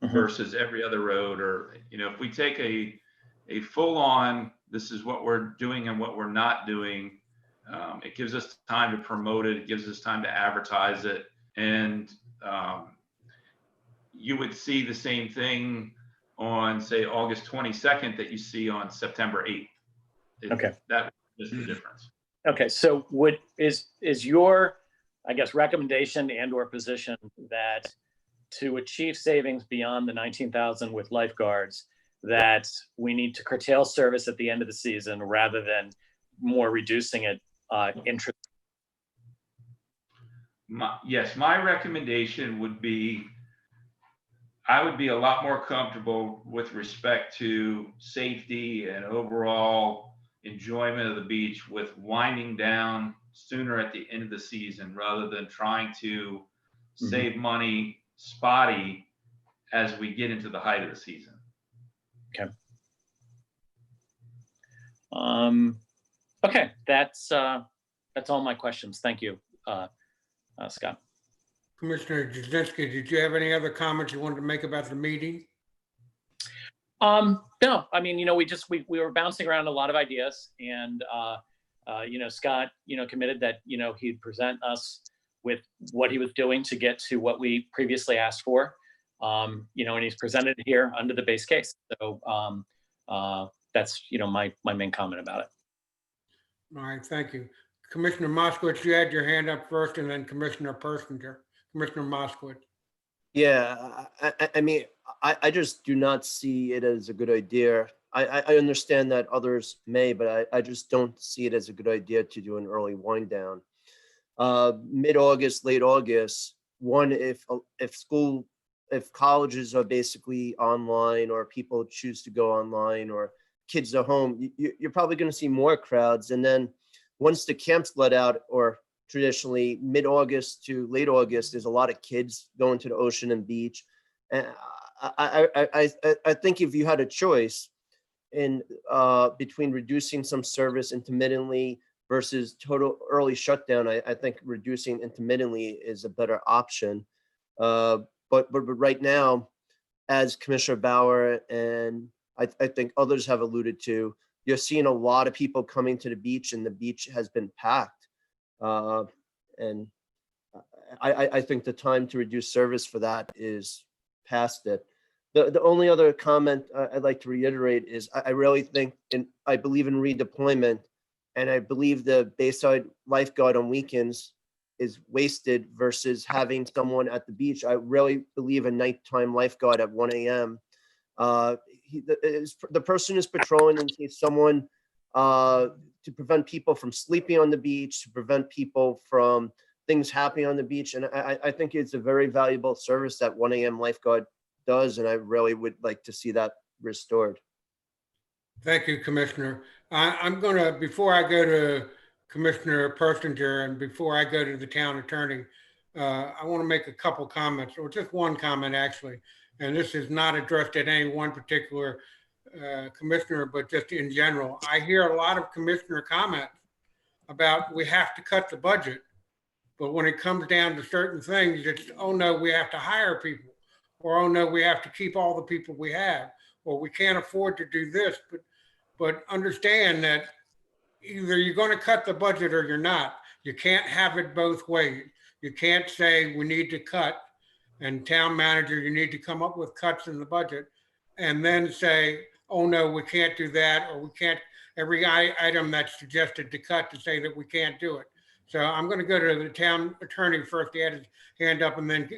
versus every other road, or if we take a full on, this is what we're doing and what we're not doing, it gives us time to promote it, it gives us time to advertise it, and you would see the same thing on, say, August 22nd that you see on September 8th. Okay. That is the difference. Okay, so is your, I guess, recommendation and/or position that to achieve savings beyond the 19,000 with lifeguards, that we need to curtail service at the end of the season rather than more reducing it interest? Yes, my recommendation would be, I would be a lot more comfortable with respect to safety and overall, enjoyment of the beach with winding down sooner at the end of the season rather than trying to save money spotty as we get into the height of the season. Okay, that's all my questions. Thank you, Scott. Commissioner Jazinski, did you have any other comments you wanted to make about the meeting? No, I mean, we were bouncing around a lot of ideas, and Scott, committed that he'd present us with what he was doing to get to what we previously asked for. And he's presented here under the base case. So that's my main comment about it. All right, thank you. Commissioner Moskowitz, you had your hand up first, and then Commissioner Persinger. Commissioner Moskowitz. Yeah, I mean, I just do not see it as a good idea. I understand that others may, but I just don't see it as a good idea to do an early wind down. Mid-August, late August, if colleges are basically online or people choose to go online or kids are home, you're probably going to see more crowds. And then once the camps let out, or traditionally mid-August to late August, there's a lot of kids going to the ocean and beach. And I think if you had a choice in between reducing some service intermittently versus total early shutdown, I think reducing intermittently is a better option. But right now, as Commissioner Bauer and I think others have alluded to, you're seeing a lot of people coming to the beach, and the beach has been packed. And I think the time to reduce service for that is past it. The only other comment I'd like to reiterate is I really think, and I believe in redeployment, and I believe the Bayside lifeguard on weekends is wasted versus having someone at the beach. I really believe a nighttime lifeguard at 1 a.m. The person is patrolling in case someone to prevent people from sleeping on the beach, to prevent people from things happening on the beach. And I think it's a very valuable service that 1 a.m. lifeguard does, and I really would like to see that restored. Thank you, Commissioner. I'm going to, before I go to Commissioner Persinger and before I go to the town attorney, I want to make a couple comments, or just one comment actually. And this is not addressed at any one particular commissioner, but just in general. I hear a lot of commissioner comments about we have to cut the budget, but when it comes down to certain things, it's, oh no, we have to hire people, or oh no, we have to keep all the people we have, or we can't afford to do this. But understand that either you're going to cut the budget or you're not. You can't have it both ways. You can't say we need to cut, and town manager, you need to come up with cuts in the budget, and then say, oh no, we can't do that, or we can't, every item that's suggested to cut, to say that we can't do it. So I'm going to go to the town attorney first. He had his hand up, and then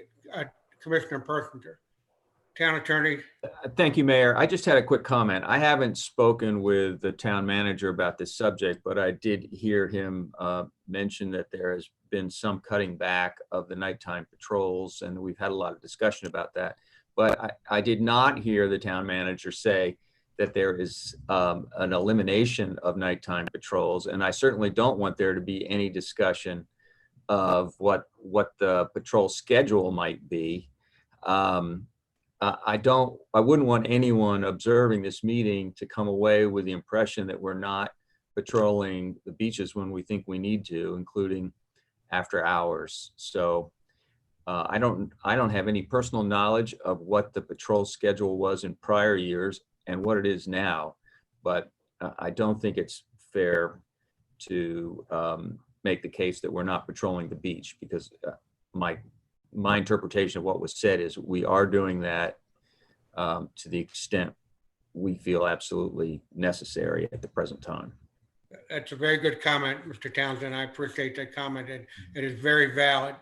Commissioner Persinger. Town attorney. Thank you, Mayor. I just had a quick comment. I haven't spoken with the town manager about this subject, but I did hear him mention that there has been some cutting back of the nighttime patrols, and we've had a lot of discussion about that. But I did not hear the town manager say that there is an elimination of nighttime patrols, and I certainly don't want there to be any discussion of what the patrol schedule might be. I wouldn't want anyone observing this meeting to come away with the impression that we're not patrolling the beaches when we think we need to, including after hours. So I don't have any personal knowledge of what the patrol schedule was in prior years and what it is now, but I don't think it's fair to make the case that we're not patrolling the beach, because my interpretation of what was said is we are doing that to the extent we feel absolutely necessary at the present time. That's a very good comment, Mr. Townsend. I appreciate that comment. It is very valid.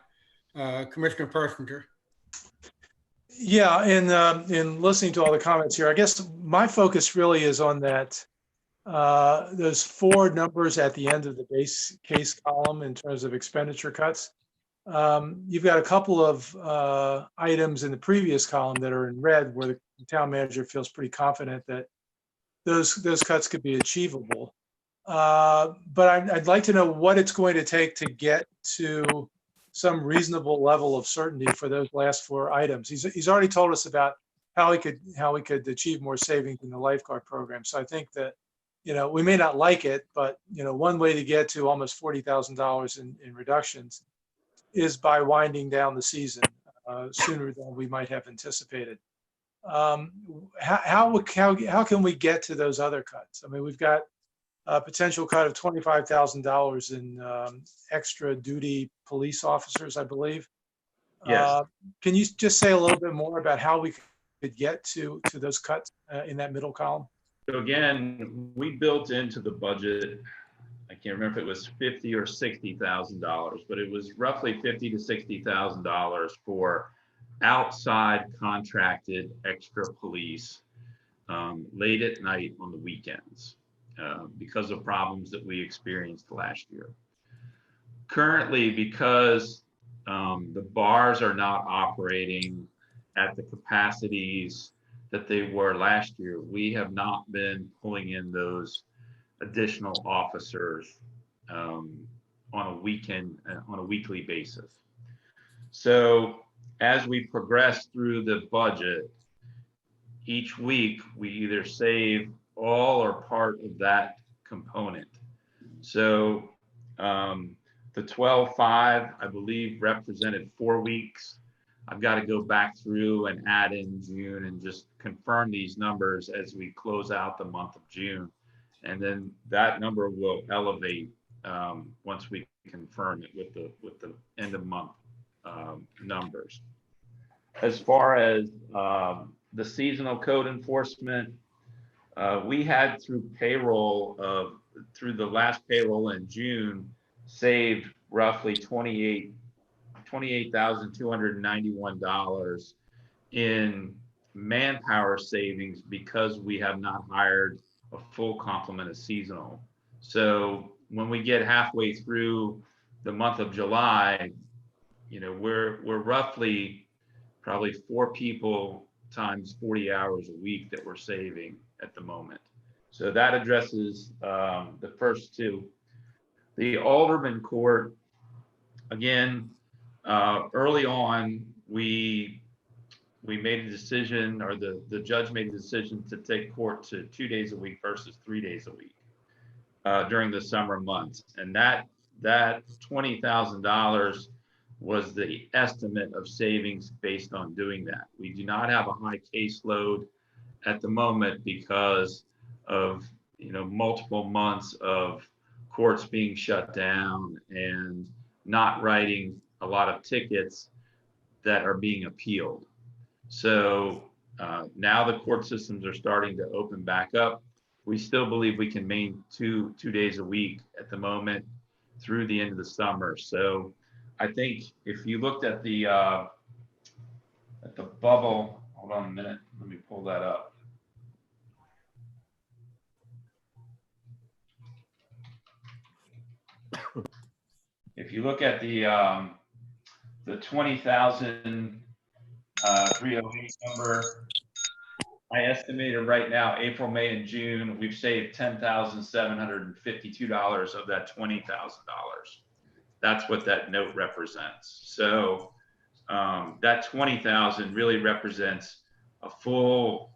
Commissioner Persinger. Yeah, and in listening to all the comments here, I guess my focus really is on that those four numbers at the end of the base case column in terms of expenditure cuts. You've got a couple of items in the previous column that are in red, where the town manager feels pretty confident that those cuts could be achievable. But I'd like to know what it's going to take to get to some reasonable level of certainty for those last 4 items. He's already told us about how he could achieve more savings in the lifeguard program. So I think that, we may not like it, but, one way to get to almost $40,000 in reductions is by winding down the season sooner than we might have anticipated. How can we get to those other cuts? I mean, we've got a potential cut of $25,000 in extra duty police officers, I believe. Yes. Can you just say a little bit more about how we could get to those cuts in that middle column? So again, we built into the budget, I can't remember if it was $50,000 or $60,000, but it was roughly $50,000 to $60,000 for outside contracted extra police late at night on the weekends because of problems that we experienced last year. Currently, because the bars are not operating at the capacities that they were last year, we have not been pulling in those additional officers on a weekly basis. So as we progress through the budget, each week we either save all or part of that component. So the 12.5, I believe, represented 4 weeks. I've got to go back through and add in June and just confirm these numbers as we close out the month of June. And then that number will elevate once we confirm it with the end of month numbers. As far as the seasonal code enforcement, we had through the last payroll in June, saved roughly $28,291 in manpower savings because we have not hired a full complement of seasonal. So when we get halfway through the month of July, we're roughly probably 4 people times 40 hours a week that we're saving at the moment. So that addresses the first 2. The Alderman Court, again, early on, we made a decision, or the judge made a decision to take court to 2 days a week versus 3 days a week during the summer months. And that $20,000 was the estimate of savings based on doing that. We do not have a high caseload at the moment because of multiple months of courts being shut down and not writing a lot of tickets that are being appealed. So now the court systems are starting to open back up. We still believe we can maintain two days a week at the moment through the end of the summer. So I think if you looked at the bubble, hold on a minute, let me pull that up. If you look at the 20,308 number, I estimated right now, April, May, and June, we've saved $10,752 of that $20,000. That's what that note represents. So that 20,000 really represents a full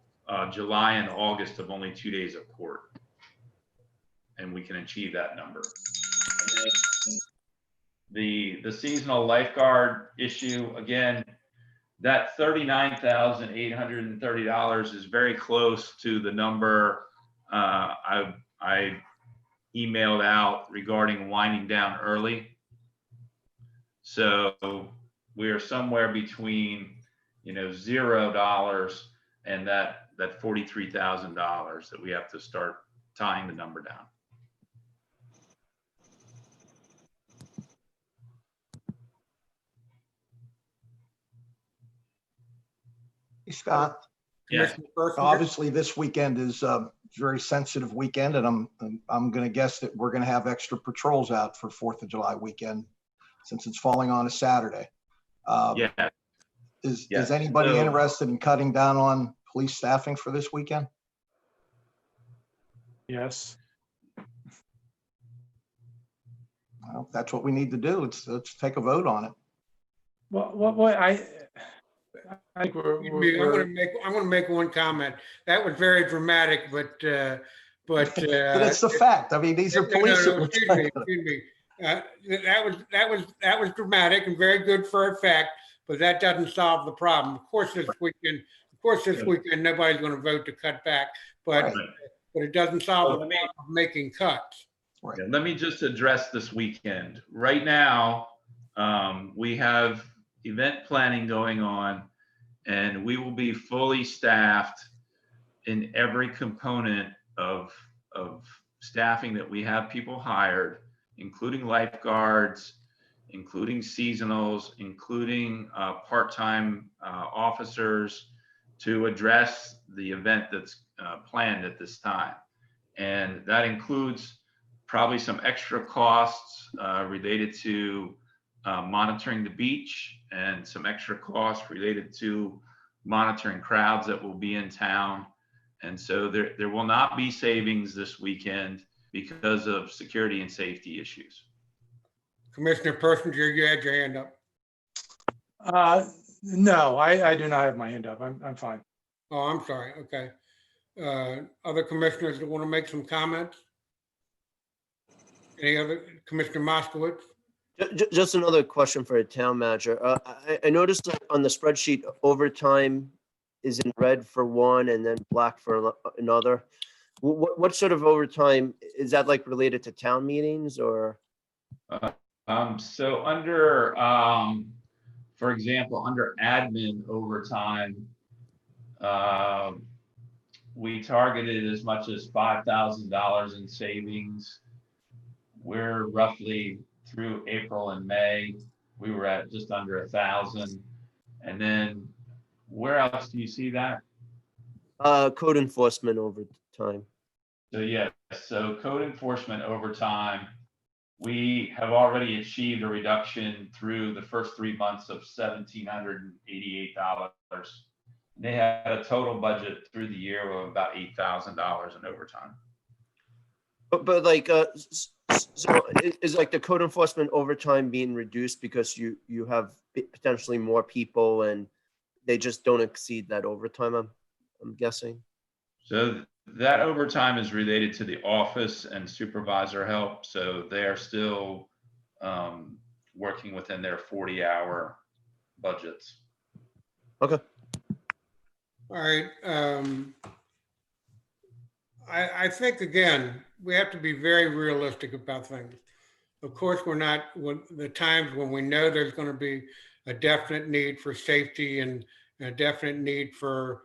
July and August of only 2 days of court. And we can achieve that number. The seasonal lifeguard issue, again, that $39,830 is very close to the number I emailed out regarding winding down early. So we are somewhere between $0 and that $43,000 that we have to start tying the number down. Scott, Yes. obviously this weekend is a very sensitive weekend, and I'm going to guess that we're going to have extra patrols out for 4th of July weekend since it's falling on a Saturday. Yeah. Is Yes. anybody So- interested in cutting down on police staffing for this weekend? Yes. Well, if that's what we need to do. Let's take a vote on it. Well, I think I'm gonna make one comment. That was very dramatic, but But it's the fact. I mean, these are police. that we're trying to- Excuse me. That was dramatic and very good for effect, but that doesn't solve the problem. Of course, this weekend, nobody's going to vote to cut back, but Right. but it doesn't solve the Well, let me- problem of making cuts. Yeah, let me just address this weekend. Right now, we have event planning going on, and we will be fully staffed in every component of staffing that we have people hired, including lifeguards, including seasonals, including part-time officers, to address the event that's planned at this time. And that includes probably some extra costs related to monitoring the beach, and some extra costs related to monitoring crowds that will be in town. And so there will not be savings this weekend because of security and safety issues. Commissioner Persinger, you had your hand up. No, I do not have my hand up. I'm fine. Oh, I'm sorry. Okay. Other commissioners that want to make some comments? Any other, Commissioner Moskowitz? Just another question for a town manager. I noticed that on the spreadsheet, overtime is in red for one and then black for another. What sort of overtime, is that like related to town meetings or? So under, for example, under admin overtime, we targeted as much as $5,000 in savings. We're roughly through April and May, we were at just under 1,000. And then where else do you see that? Code enforcement overtime. So yeah, so code enforcement overtime, we have already achieved a reduction through the first 3 months of $1,788. They had a total budget through the year of about $8,000 in overtime. But like, so is like the code enforcement overtime being reduced because you have potentially more people and they just don't exceed that overtime, I'm guessing? So that overtime is related to the office and supervisor help. So they are still working within their 40-hour budgets. Okay. All right. I think, again, we have to be very realistic about things. Of course, we're not, when the times when we know there's going to be a definite need for safety and a definite need for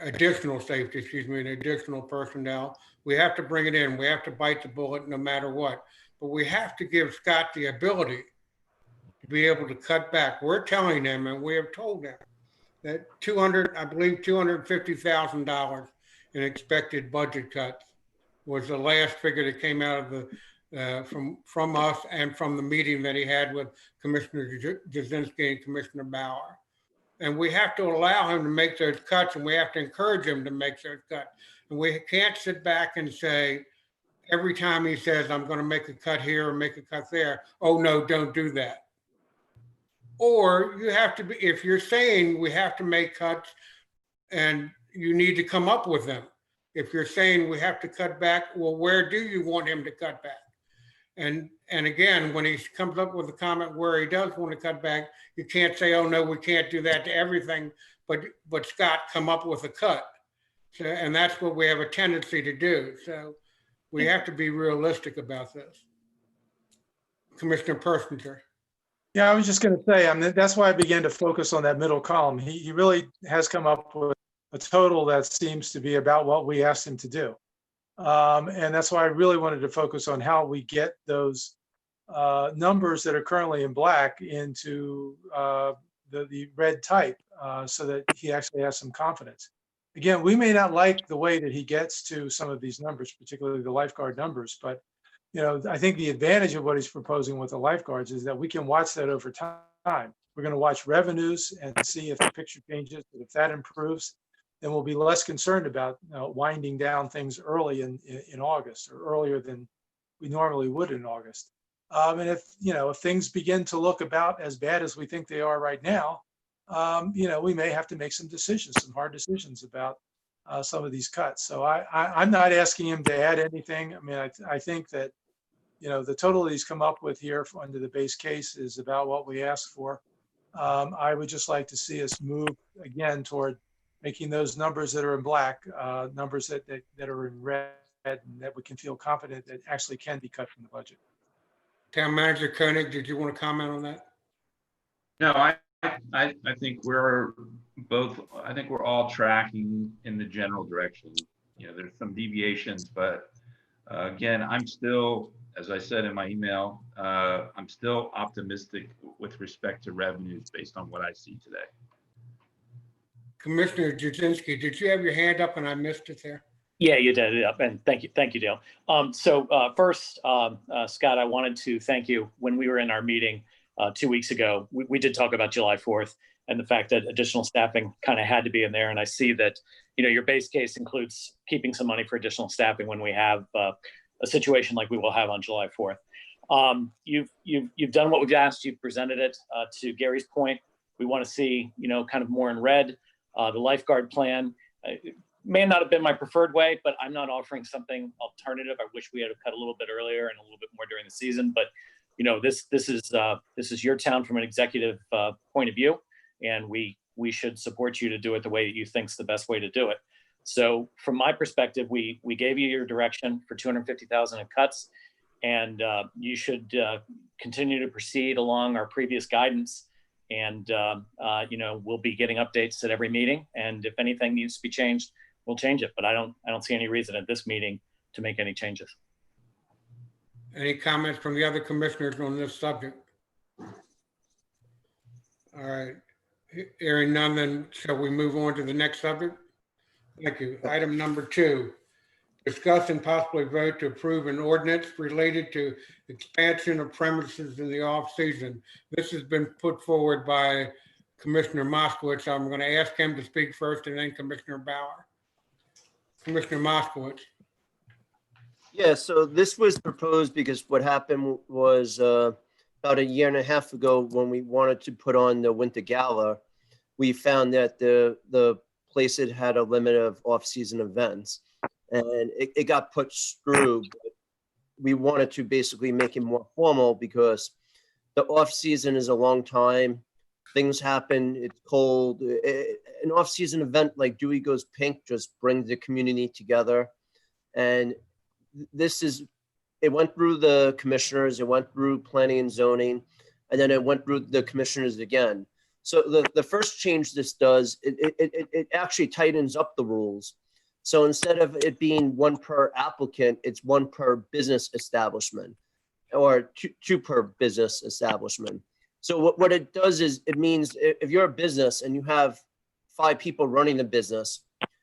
additional safety, and additional personnel, we have to bring it in. We have to bite the bullet no matter what. But we have to give Scott the ability to be able to cut back. We're telling them, and we have told them, that $250,000 in expected budget cuts was the last figure that came out of the from us and from the meeting that he had with Commissioner Jasinski and Commissioner Bauer. And we have to allow him to make those cuts, and we have to encourage him to make those cuts. And we can't sit back and say, every time he says, I'm going to make a cut here or make a cut there, oh no, don't do that. Or you have to be, if you're saying we have to make cuts, and you need to come up with them. If you're saying we have to cut back, well, where do you want him to cut back? And again, when he comes up with a comment where he does want to cut back, you can't say, oh no, we can't do that to everything, but Scott, come up with a cut. So, and that's what we have a tendency to do. So we have to be realistic about this. Commissioner Persinger. Yeah, I was just going to say, that's why I began to focus on that middle column. He really has come up with a total that seems to be about what we asked him to do. And that's why I really wanted to focus on how we get those numbers that are currently in black into the red type so that he actually has some confidence. Again, we may not like the way that he gets to some of these numbers, particularly the lifeguard numbers, but I think the advantage of what he's proposing with the lifeguards is that we can watch that over time. We're going to watch revenues and see if the picture changes. If that improves, then we'll be less concerned about winding down things early in August, or earlier than we normally would in August. And if things begin to look about as bad as we think they are right now, we may have to make some decisions, some hard decisions about some of these cuts. So I'm not asking him to add anything. I mean, I think that, the total he's come up with here under the base case is about what we asked for. I would just like to see us move again toward making those numbers that are in black, numbers that are in red, and that we can feel confident that actually can be cut from the budget. Town Manager Koenig, did you want to comment on that? No, I think we're all tracking in the general direction. There's some deviations, but again, I'm still, as I said in my email, I'm still optimistic with respect to revenues based on what I see today. Commissioner Jasinski, did you have your hand up and I missed it there? Yeah, you did it up, and thank you, Dale. First, Scott, I wanted to thank you. When we were in our meeting 2 weeks ago, we did talk about July 4th and the fact that additional staffing kind of had to be in there. And I see that, your base case includes keeping some money for additional staffing when we have a situation like we will have on July 4th. You've done what we've asked. You've presented it. To Gary's point, we want to see, kind of more in red. The lifeguard plan may not have been my preferred way, but I'm not offering something alternative. I wish we had cut a little bit earlier and a little bit more during the season, but this is your town from an executive point of view, and we should support you to do it the way that you think's the best way to do it. So from my perspective, we gave you your direction for $250,000 in cuts, and you should continue to proceed along our previous guidance. And we'll be getting updates at every meeting. And if anything needs to be changed, we'll change it. But I don't see any reason at this meeting to make any changes. Any comments from the other commissioners on this subject? All right. Hearing none, then shall we move on to the next subject? Thank you. Item number 2, discuss and possibly vote to approve an ordinance related to expansion of premises in the off-season. This has been put forward by Commissioner Moskowitz. I'm going to ask him to speak first and then Commissioner Bauer. Commissioner Moskowitz. Yeah, so this was proposed because what happened was about a year and a half ago when we wanted to put on the Winter Gala, we found that the place had a limit of off-season events. And it got pushed through. But we wanted to basically make it more formal because the off-season is a long time. Things happen. It's cold. An off-season event like Dewey Goes Pink just brings the community together. And it went through the commissioners. It went through planning and zoning, and then it went through the commissioners again. So the first change this does, it actually tightens up the rules. So instead of it being one per applicant, it's one per business establishment, or two per business establishment. So what it does is it means if you're a business and you have 5 people running the business,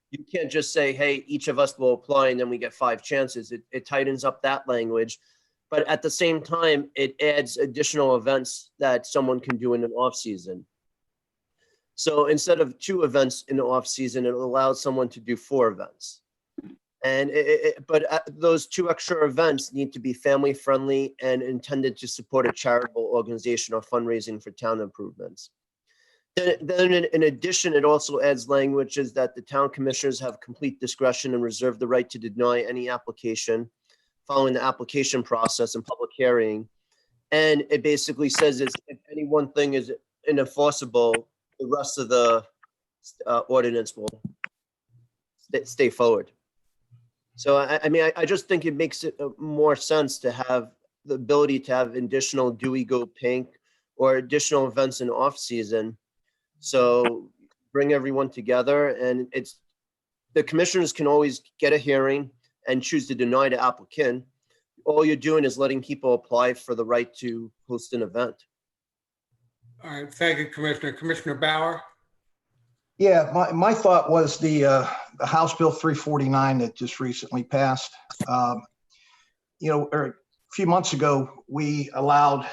you can't just say, hey, each of us will apply and then we get 5 chances. It tightens up that language. But at the same time, it adds additional events that someone can do in an off season. So instead of 2 events in the off season, it allows someone to do 4 events. And those 2 extra events need to be family friendly and intended to support a charitable organization or fundraising for town improvements. Then in addition, it also adds languages that the town commissioners have complete discretion and reserve the right to deny any application following the application process and public hearing. And it basically says if any one thing is unenforceable, the rest of the ordinance will stay forward. So, I just think it makes it more sense to have the ability to have additional Dewey Go Pink or additional events in off season. So bring everyone together, and the commissioners can always get a hearing and choose to deny the applicant. All you're doing is letting people apply for the right to host an event. All right, thank you, Commissioner. Commissioner Bauer? Yeah, my thought was the House Bill 349 that just recently passed. A few months ago, we allowed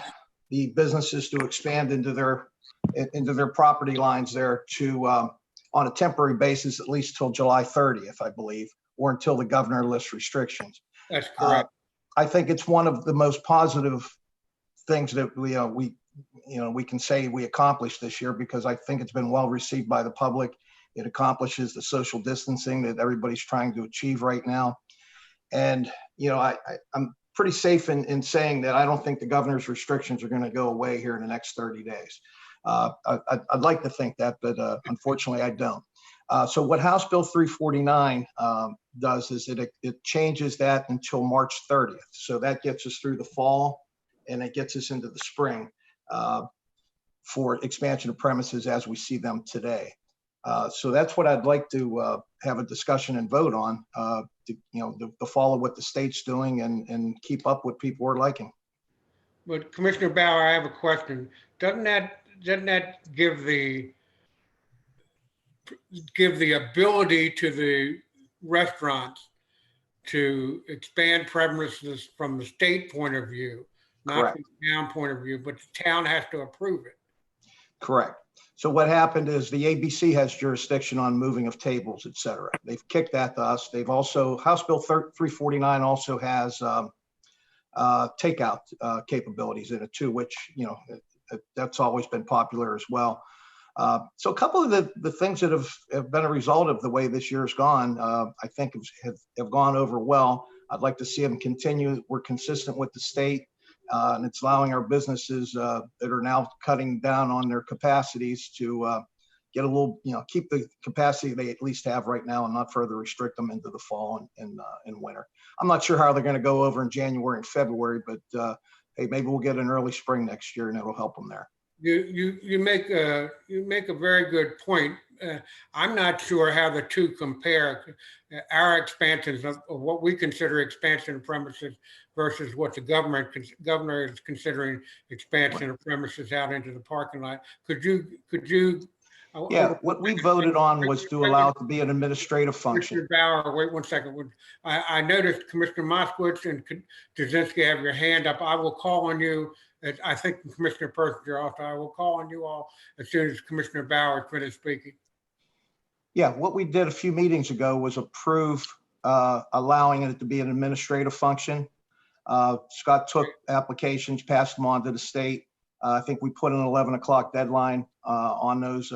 the businesses to expand into their property lines there to on a temporary basis, at least till July 30th, I believe, or until the governor lifts restrictions. That's correct. I think it's one of the most positive things that we can say we accomplished this year, because I think it's been well received by the public. It accomplishes the social distancing that everybody's trying to achieve right now. And, I'm pretty safe in saying that I don't think the governor's restrictions are going to go away here in the next 30 days. I'd like to think that, but unfortunately I don't. So what House Bill 349 does is it changes that until March 30th. So that gets us through the fall, and it gets us into the spring for expansion of premises as we see them today. So that's what I'd like to have a discussion and vote on, to follow what the state's doing and keep up what people are liking. But Commissioner Bauer, I have a question. Doesn't that give the ability to the restaurants to expand premises from the state point of view, not Correct. from the town point of view, but the town has to approve it? Correct. So what happened is the ABC has jurisdiction on moving of tables, et cetera. They've kicked that to us. They've also, House Bill 349 also has takeout capabilities in it too, which, that's always been popular as well. So a couple of the things that have been a result of the way this year's gone, I think have gone over well. I'd like to see them continue. We're consistent with the state, and it's allowing our businesses that are now cutting down on their capacities to get a little, keep the capacity they at least have right now and not further restrict them into the fall and winter. I'm not sure how they're going to go over in January and February, but hey, maybe we'll get an early spring next year and it'll help them there. You make a very good point. I'm not sure how the two compare. Our expansions of what we consider expansion of premises versus what the governor is considering expansion of premises out into the parking lot. Could you? Yeah, what we voted on was to allow it to be an administrative function. Commissioner Bauer, wait one second. I noticed Commissioner Moskowitz and Jazinski have your hand up. I will call on you. I think Commissioner Persinger also. I will call on you all as soon as Commissioner Bauer finishes speaking. Yeah, what we did a few meetings ago was approve allowing it to be an administrative function. Scott took applications, passed them on to the state. I think we put an 11 o'clock deadline on those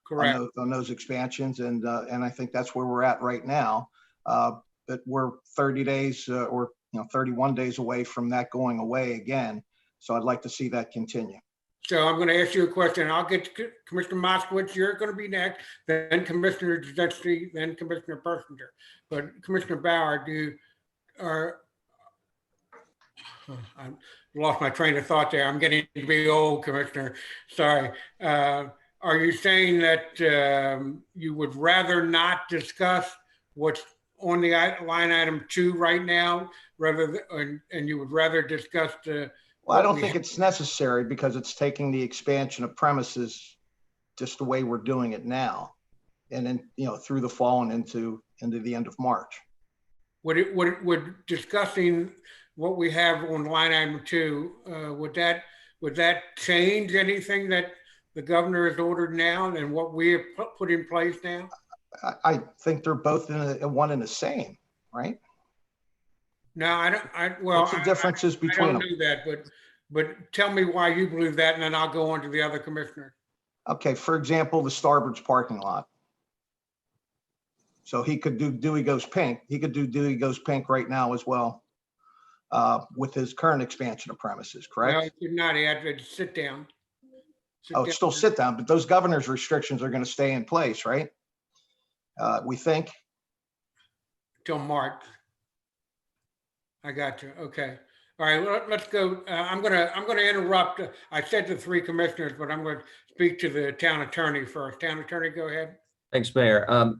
Correct. on those expansions, and I think that's where we're at right now. But we're 30 days or 31 days away from that going away again. So I'd like to see that continue. So I'm going to ask you a question. I'll get to Commissioner Moskowitz. You're going to be next, then Commissioner Jazinski, then Commissioner Persinger. But Commissioner Bauer, I lost my train of thought there. I'm getting to be old, Commissioner. Sorry. Are you saying that you would rather not discuss what's on the line item 2 right now, and you would rather discuss the? Well, I don't think it's necessary because it's taking the expansion of premises just the way we're doing it now, and then through the fall and into the end of March. Would discussing what we have on line item 2, would that change anything that the governor has ordered now and what we have put in place now? I think they're both one and the same, right? No, I don't. Well, what's the differences between them? I don't do that, but tell me why you believe that, and then I'll go on to the other commissioners. Okay, for example, the Starbird's parking lot. So he could do Dewey Goes Pink. He could do Dewey Goes Pink right now as well, with his current expansion of premises, correct? No, he could not. He had to sit down. It's still sit down, but those governor's restrictions are going to stay in place, right? We think. Till March. I got you. Okay. All right. Let's go. I'm gonna interrupt. I said the 3 commissioners, but I'm going to speak to the town attorney first. Town attorney, go ahead. Thanks, Mayor.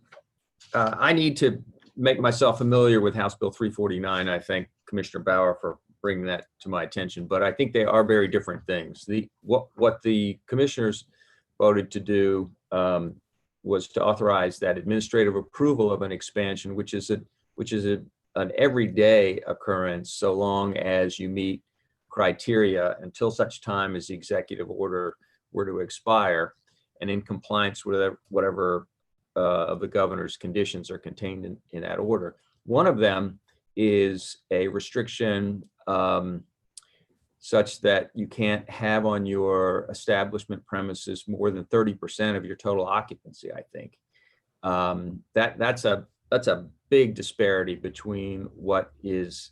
I need to make myself familiar with House Bill 349. I thank Commissioner Bauer for bringing that to my attention, but I think they are very different things. What the commissioners voted to do was to authorize that administrative approval of an expansion, which is an everyday occurrence so long as you meet criteria until such time as the executive order were to expire and in compliance with whatever of the governor's conditions are contained in that order. One of them is a restriction such that you can't have on your establishment premises more than 30% of your total occupancy, I think. That's a big disparity between what is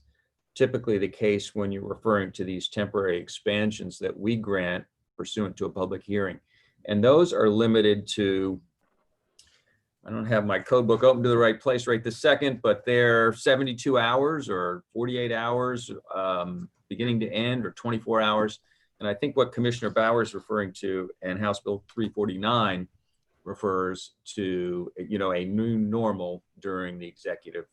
typically the case when you're referring to these temporary expansions that we grant pursuant to a public hearing. And those are limited to, I don't have my code book open to the right place right this second, but they're 72 hours or 48 hours, beginning to end, or 24 hours. And I think what Commissioner Bauer is referring to, and House Bill 349 refers to, a new normal during the executive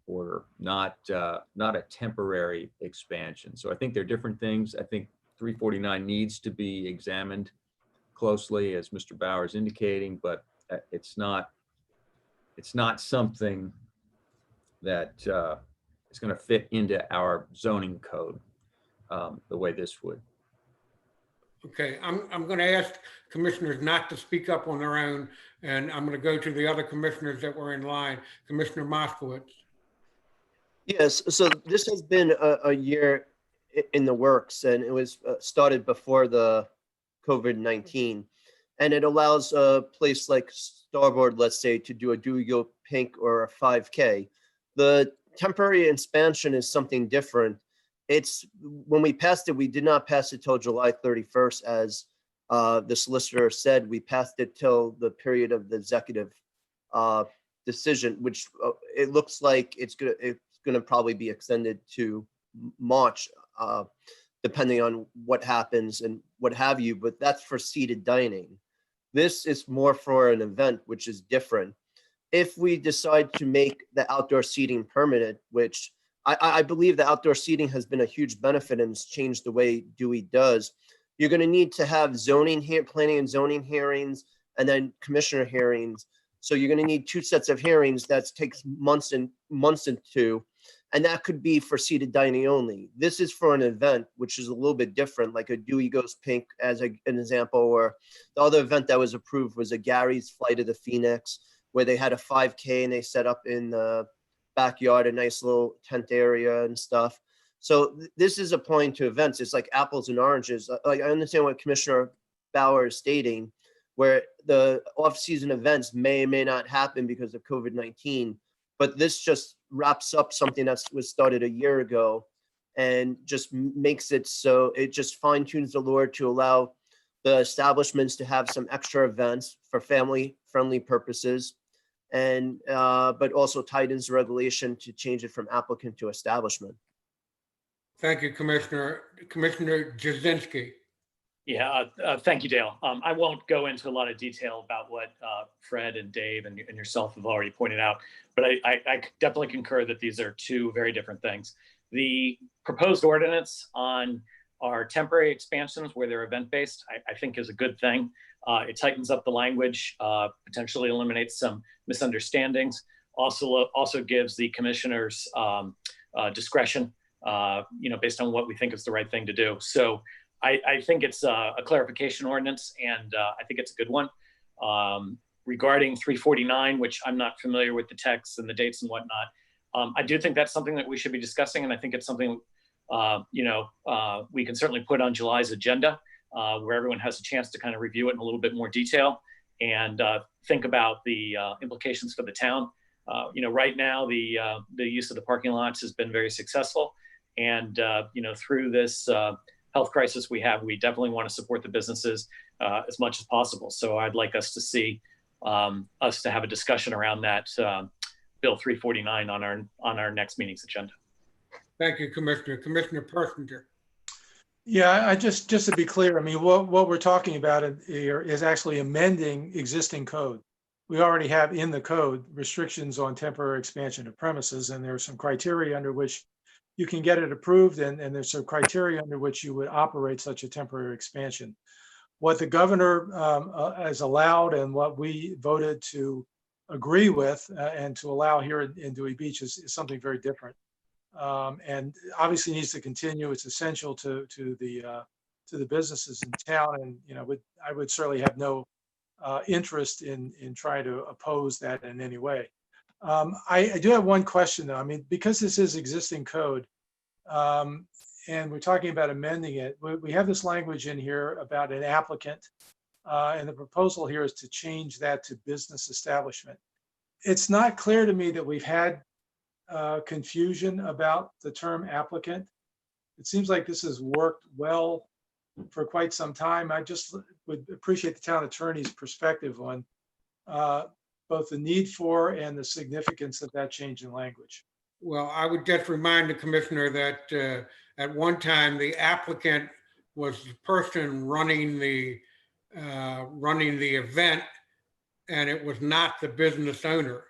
order, not a temporary expansion. So I think they're different things. I think 349 needs to be examined closely, as Mr. Bauer is indicating, but it's not something that is going to fit into our zoning code the way this would. Okay, I'm going to ask commissioners not to speak up on their own, and I'm going to go to the other commissioners that were in line. Commissioner Moskowitz. Yes, so this has been a year in the works, and it was started before the COVID-19. And it allows a place like Starboard, let's say, to do a Dewey Go Pink or a 5K. The temporary expansion is something different. It's, when we passed it, we did not pass it till July 31st, as the solicitor said. We passed it till the period of the executive decision, which it looks like it's gonna probably be extended to March, depending on what happens and what have you, but that's for seated dining. This is more for an event, which is different. If we decide to make the outdoor seating permanent, which I believe the outdoor seating has been a huge benefit and it's changed the way Dewey does, you're going to need to have planning and zoning hearings, and then commissioner hearings. So you're going to need two sets of hearings that takes months into, and that could be for seated dining only. This is for an event, which is a little bit different, like a Dewey Goes Pink as an example, or the other event that was approved was a Gary's Flight of the Phoenix, where they had a 5K and they set up in the backyard a nice little tent area and stuff. So this is applying to events. It's like apples and oranges. Like, I understand what Commissioner Bauer is stating, where the off-season events may or may not happen because of COVID-19, but this just wraps up something that was started a year ago and just makes it so it just fine-tunes the law to allow the establishments to have some extra events for family-friendly purposes, and but also tightens the regulation to change it from applicant to establishment. Thank you, Commissioner. Commissioner Jazinski. Yeah, thank you, Dale. I won't go into a lot of detail about what Fred and Dave and yourself have already pointed out, but I definitely concur that these are two very different things. The proposed ordinance on our temporary expansions where they're event-based, I think is a good thing. It tightens up the language, potentially eliminates some misunderstandings, also gives the commissioners discretion, based on what we think is the right thing to do. So I think it's a clarification ordinance, and I think it's a good one. Regarding 349, which I'm not familiar with the text and the dates and whatnot, I do think that's something that we should be discussing, and I think it's something we can certainly put on July's agenda, where everyone has a chance to kind of review it in a little bit more detail and think about the implications for the town. Right now the use of the parking lots has been very successful, and through this health crisis we definitely want to support the businesses as much as possible. So I'd like us to see us to have a discussion around that Bill 349 on our next meeting's agenda. Thank you, Commissioner. Commissioner Persinger. Yeah, I just to be clear, I mean, what we're talking about here is actually amending existing code. We already have in the code restrictions on temporary expansion of premises, and there are some criteria under which you can get it approved, and there's some criteria under which you would operate such a temporary expansion. What the governor has allowed and what we voted to agree with and to allow here in Dewey Beach is something very different. And obviously needs to continue. It's essential to the businesses in town, and I would certainly have no interest in trying to oppose that in any way. I do have one question though. I mean, because this is existing code, and we're talking about amending it. We have this language in here about an applicant, and the proposal here is to change that to business establishment. It's not clear to me that we've had confusion about the term applicant. It seems like this has worked well for quite some time. I just would appreciate the town attorney's perspective on both the need for and the significance of that change in language. Well, I would just remind the commissioner that at one time, the applicant was the person running the event, and it was not the business owner.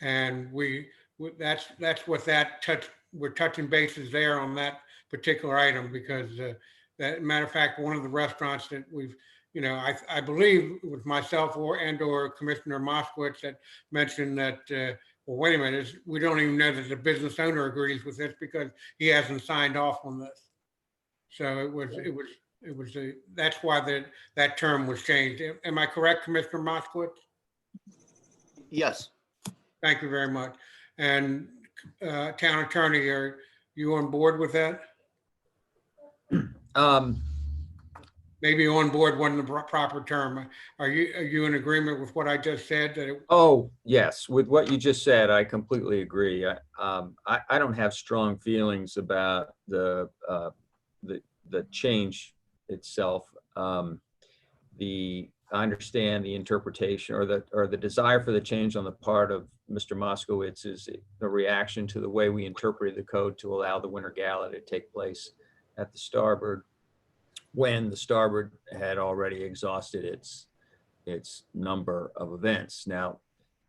And that's what we're touching bases there on that particular item, because that matter of fact, one of the restaurants that we've, I believe it was myself or Commissioner Moskowitz that mentioned that, well, wait a minute, we don't even know that the business owner agrees with this because he hasn't signed off on this. So that's why that term was changed. Am I correct, Commissioner Moskowitz? Yes. Thank you very much. And town attorney, are you on board with that? Maybe on board wasn't the proper term. Are you in agreement with what I just said? Oh, yes. With what you just said, I completely agree. I don't have strong feelings about the change itself. I understand the interpretation or the desire for the change on the part of Mr. Moskowitz is a reaction to the way we interpreted the code to allow the Winter Gala to take place at the Starboard, when the Starboard had already exhausted its number of events. Now,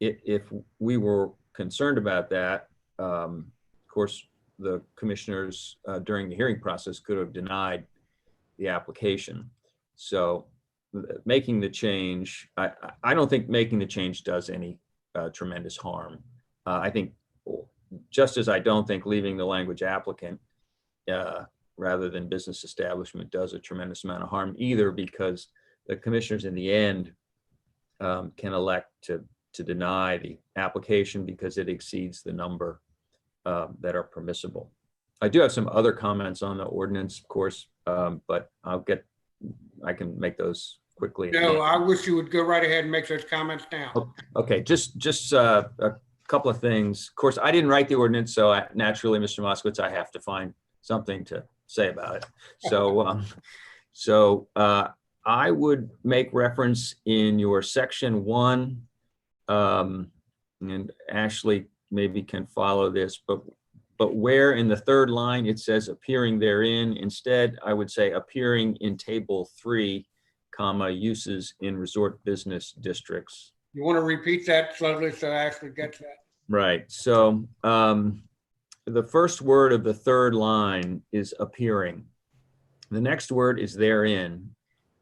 if we were concerned about that, of course, the commissioners during the hearing process could have denied the application. So making the change, I don't think making the change does any tremendous harm. I think, just as I don't think leaving the language applicant rather than business establishment does a tremendous amount of harm either, because the commissioners in the end can elect to deny the application because it exceeds the number that are permissible. I do have some other comments on the ordinance, of course, but I can make those quickly. No, I wish you would go right ahead and make those comments now. Okay, just a couple of things. Of course, I didn't write the ordinance, so naturally, Mr. Moskowitz, I have to find something to say about it. So I would make reference in your section 1, and Ashley maybe can follow this, but where in the third line it says appearing therein, instead I would say appearing in table 3, comma, uses in resort business districts. You want to repeat that slowly so Ashley gets that? Right. So the first word of the third line is appearing. The next word is therein,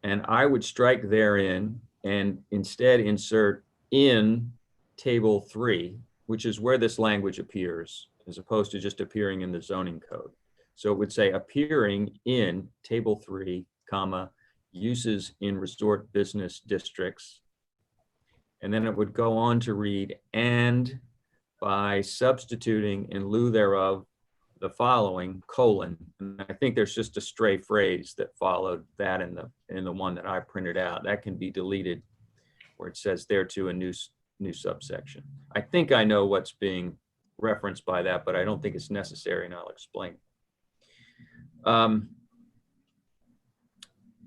and I would strike therein and instead insert in table 3, which is where this language appears, as opposed to just appearing in the zoning code. So it would say appearing in table 3, comma, uses in resort business districts. And then it would go on to read, and by substituting in lieu thereof the following, colon. And I think there's just a stray phrase that followed that in the one that I printed out. That can be deleted, where it says thereto a new subsection. I think I know what's being referenced by that, but I don't think it's necessary, and I'll explain.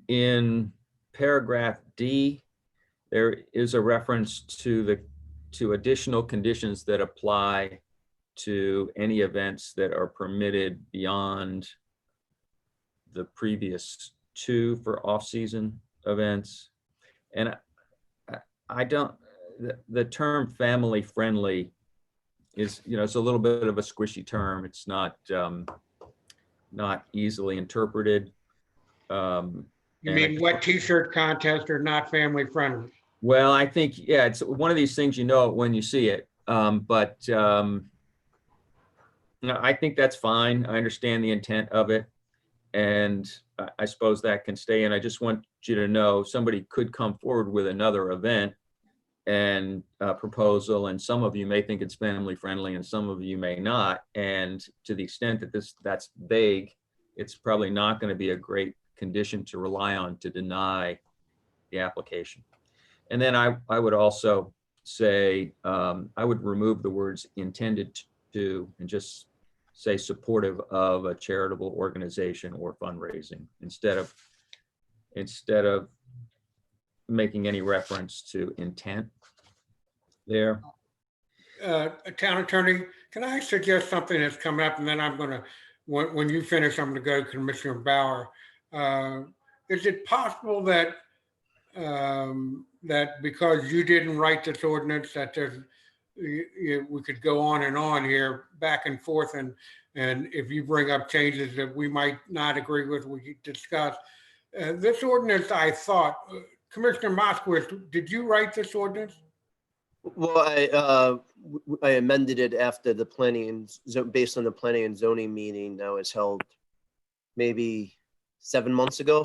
In paragraph D, there is a reference to additional conditions that apply to any events that are permitted beyond the previous 2 for off-season events. And I don't, the term family friendly is, it's a little bit of a squishy term. It's not easily interpreted. You mean what t-shirt contests are not family friendly? Well, I think, yeah, it's one of these things, when you see it. But I think that's fine. I understand the intent of it. And I suppose that can stay in. I just want you to know somebody could come forward with another event proposal, and some of you may think it's family friendly and some of you may not. And to the extent that that's vague, it's probably not going to be a great condition to rely on to deny the application. And then I would also say, I would remove the words intended to and just say supportive of a charitable organization or fundraising instead of making any reference to intent there. Town attorney, can I suggest something that's coming up, and then I'm gonna, when you finish, I'm gonna go to Commissioner Bauer. Is it possible that that because you didn't write this ordinance, that there's, we could go on here back and forth, and if you bring up changes that we might not agree with, we could discuss. This ordinance, I thought, Commissioner Moskowitz, did you write this ordinance? Well, I amended it after the based on the planning and zoning meeting that was held maybe 7 months ago.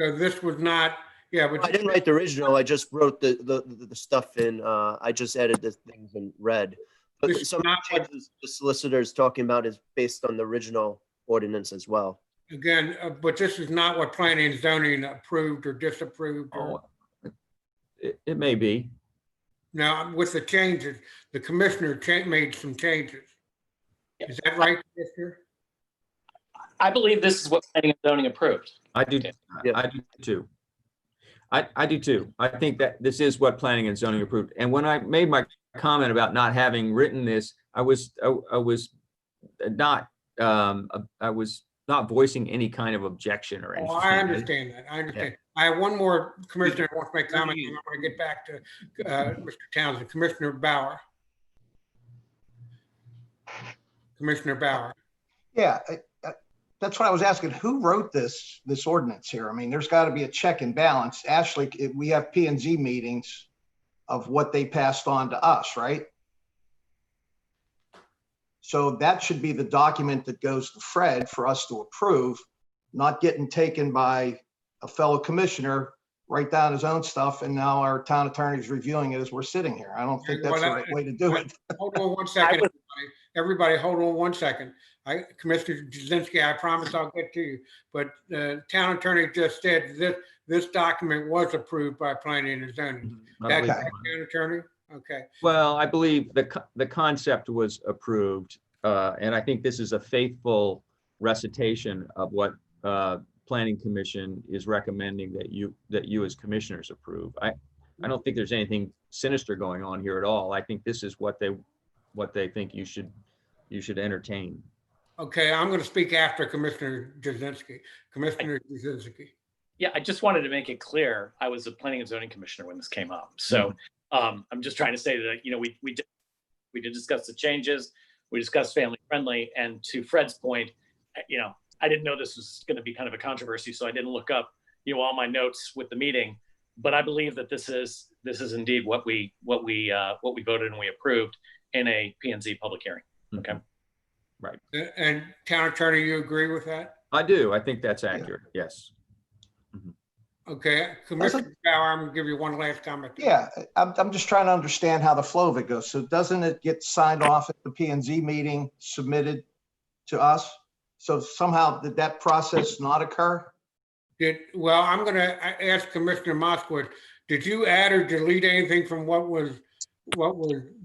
So this was not, yeah, but I didn't write the original. I just wrote the stuff in. I just added the things in red. But This is some not what- changes the solicitor is talking about is based on the original ordinance as well. again, but this is not what planning and zoning approved or disapproved. Or, It may be. now, with the changes, the commissioner made some changes. Is that right, Commissioner? I believe this is what planning and zoning approved. I do. Yeah. I do too. I do too. I think that this is what planning and zoning approved. And when I made my comment about not having written this, I was not voicing any kind I understand that. I understand. I have one more commissioner who wants to make a comment, and I'm going to get back to Mr. Townsend. Commissioner Bauer. Commissioner Bauer. Yeah, that's what I was asking. Who wrote this ordinance here? I mean, there's got to be a check and balance. Ashley, we have P and Z meetings of what they passed on to us, right? So that should be the document that goes to Fred for us to approve, not getting taken by a fellow commissioner, write down his own stuff, and now our town attorney is reviewing it as we're sitting here. I don't think that's the right way to do it. Hold on one second, everybody, hold on one second. Commissioner Jazinski, I promise I'll get to you, but the town attorney just said this document was approved by planning and zoning. That's Okay. right, town attorney? Okay. Well, I believe the concept was approved, and I think this is a faithful recitation of what Planning Commission is recommending that you as commissioners approve. I don't think there's anything sinister going on here at all. I think this is what they think you should entertain. Okay, I'm going to speak after Commissioner Jazinski. Commissioner Jazinski. Yeah, I just wanted to make it clear, I was a planning and zoning commissioner when this came up. So I'm just trying to say that, we did discuss the changes. We discussed family friendly, and to Fred's point, I didn't know this was going to be kind of a controversy, so I didn't look up, all my notes with the meeting. But I believe that this is indeed what we voted and we approved in a P&Z public hearing. Okay. Right. And town attorney, you agree with that? I do. I think that's accurate. Yes. Okay, Commissioner Bauer, I'm gonna give you one last comment. Yeah, I'm just trying to understand how the flow of it goes. So doesn't it get signed off at the P and Z meeting, submitted to us? So somehow did that process not occur? Well, I'm gonna ask Commissioner Moskowitz, did you add or delete anything from what was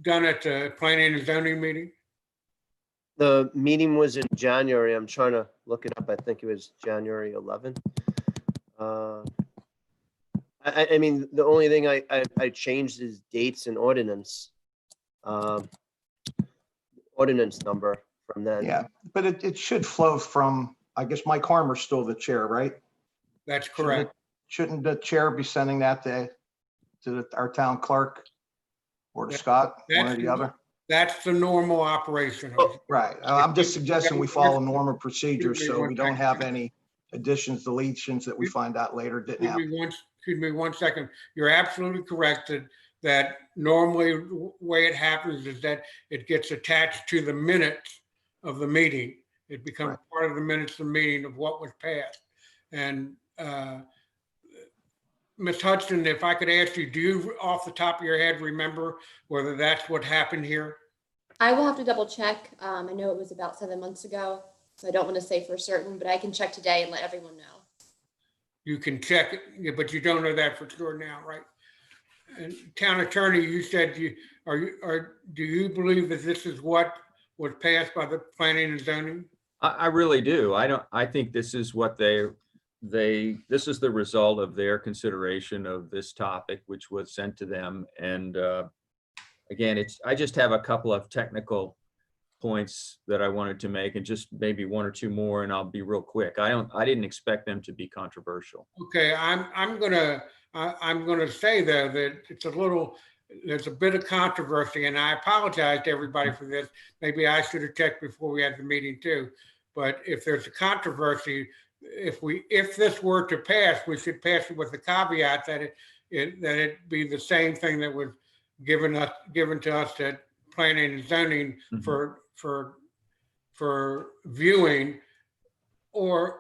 done at the planning and zoning meeting? The meeting was in January. I'm trying to look it up. I think it was January 11th. I mean, the only thing I changed is dates and ordinance. Ordinance number from then. Yeah, but it should flow from, I guess Mike Harmer's still the chair, right? That's correct. Shouldn't the chair be sending that to our town clerk or to Scott, one or the other? That's the normal operation. Right. I'm just suggesting we follow normal procedures so we don't have any additions, deletions that we find out later didn't happen. Excuse me one second. You're absolutely correct that normally the way it happens is that it gets attached to the minutes of the meeting. It becomes part of the minutes of the meeting of what was passed. And Ms. Hudson, if I could ask you, do you off the top of your head remember whether that's what happened here? I will have to double check. I know it was about 7 months ago, so I don't want to say for certain, but I can check today and let everyone know. You can check it, yeah, but you don't know that for sure now, right? And town attorney, you said do you believe that this is what was passed by the planning and zoning? I really do. I think this is what this is the result of their consideration of this topic, which was sent to them. And again, I just have a couple of technical points that I wanted to make, and just maybe one or two more, and I'll be real quick. I didn't expect them to be controversial. Okay, I'm gonna say though that there's a bit of controversy, and I apologize to everybody for this. Maybe I should have checked before we had the meeting too. But if there's a controversy, if this were to pass, we should pass it with the caveat that it be the same thing that was given to us at planning and zoning for viewing, or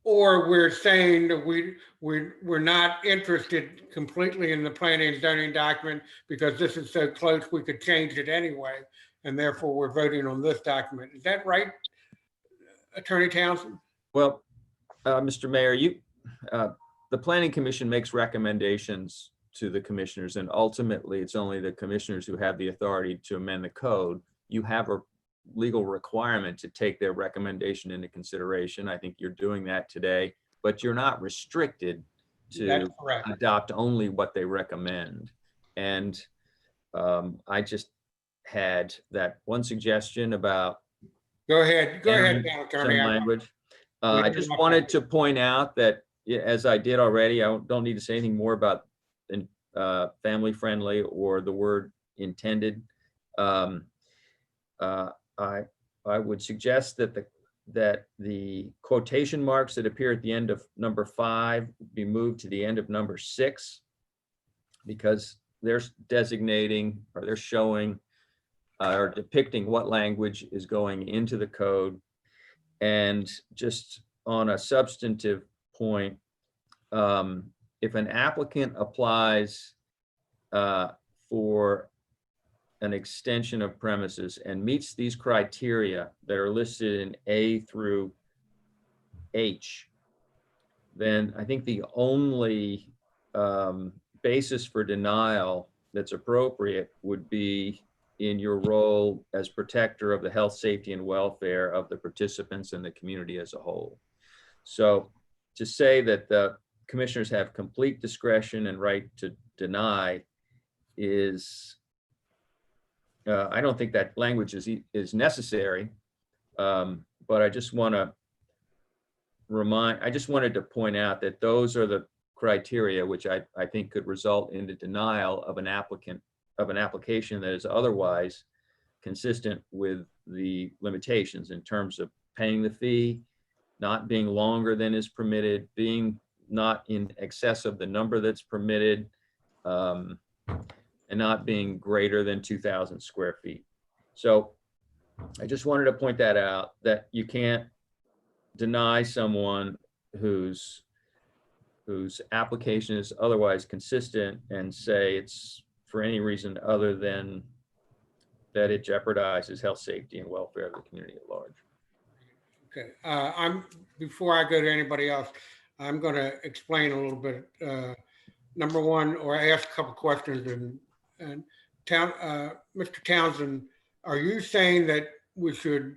we're saying that we're not interested completely in the planning and zoning document because this is so close we could change it anyway, and therefore we're voting on this document. Is that right, Attorney Townsend? Well, Mr. Mayor, the Planning Commission makes recommendations to the commissioners, and ultimately it's only the commissioners who have the authority to amend the code. You have a legal requirement to take their recommendation into consideration. I think you're doing that today, but you're not restricted to adopt only what they recommend. And I just had that one suggestion about Go ahead, Attorney. some language. I just wanted to point out that, as I did already, I don't need to say anything more about family friendly or the word intended. I would suggest that the quotation marks that appear at the end of number 5 be moved to the end of number 6, because they're designating, or they're showing or depicting what language is going into the code. And just on a substantive point, if an applicant applies for an extension of premises and meets these criteria that are listed in A through H, then I think the only basis for denial that's appropriate would be in your role as protector of the health, safety, and welfare of the participants and the community as a whole. So to say that the commissioners have complete discretion and right to deny is, I don't think that language is necessary. But I just wanted to point out that those are the criteria which I think could result in the denial of an application that is otherwise consistent with the limitations in terms of paying the fee, not being longer than is permitted, being not in excess of the number that's permitted, and not being greater than 2,000 square feet. So I just wanted to point that out, that you can't deny someone whose application is otherwise consistent and say it's for any reason other than that it jeopardizes health, safety, and welfare of the community at large. Okay, before I go to anybody else, I'm going to explain a little bit. Number one, or ask a couple questions. And Mr. Townsend, are you saying that we should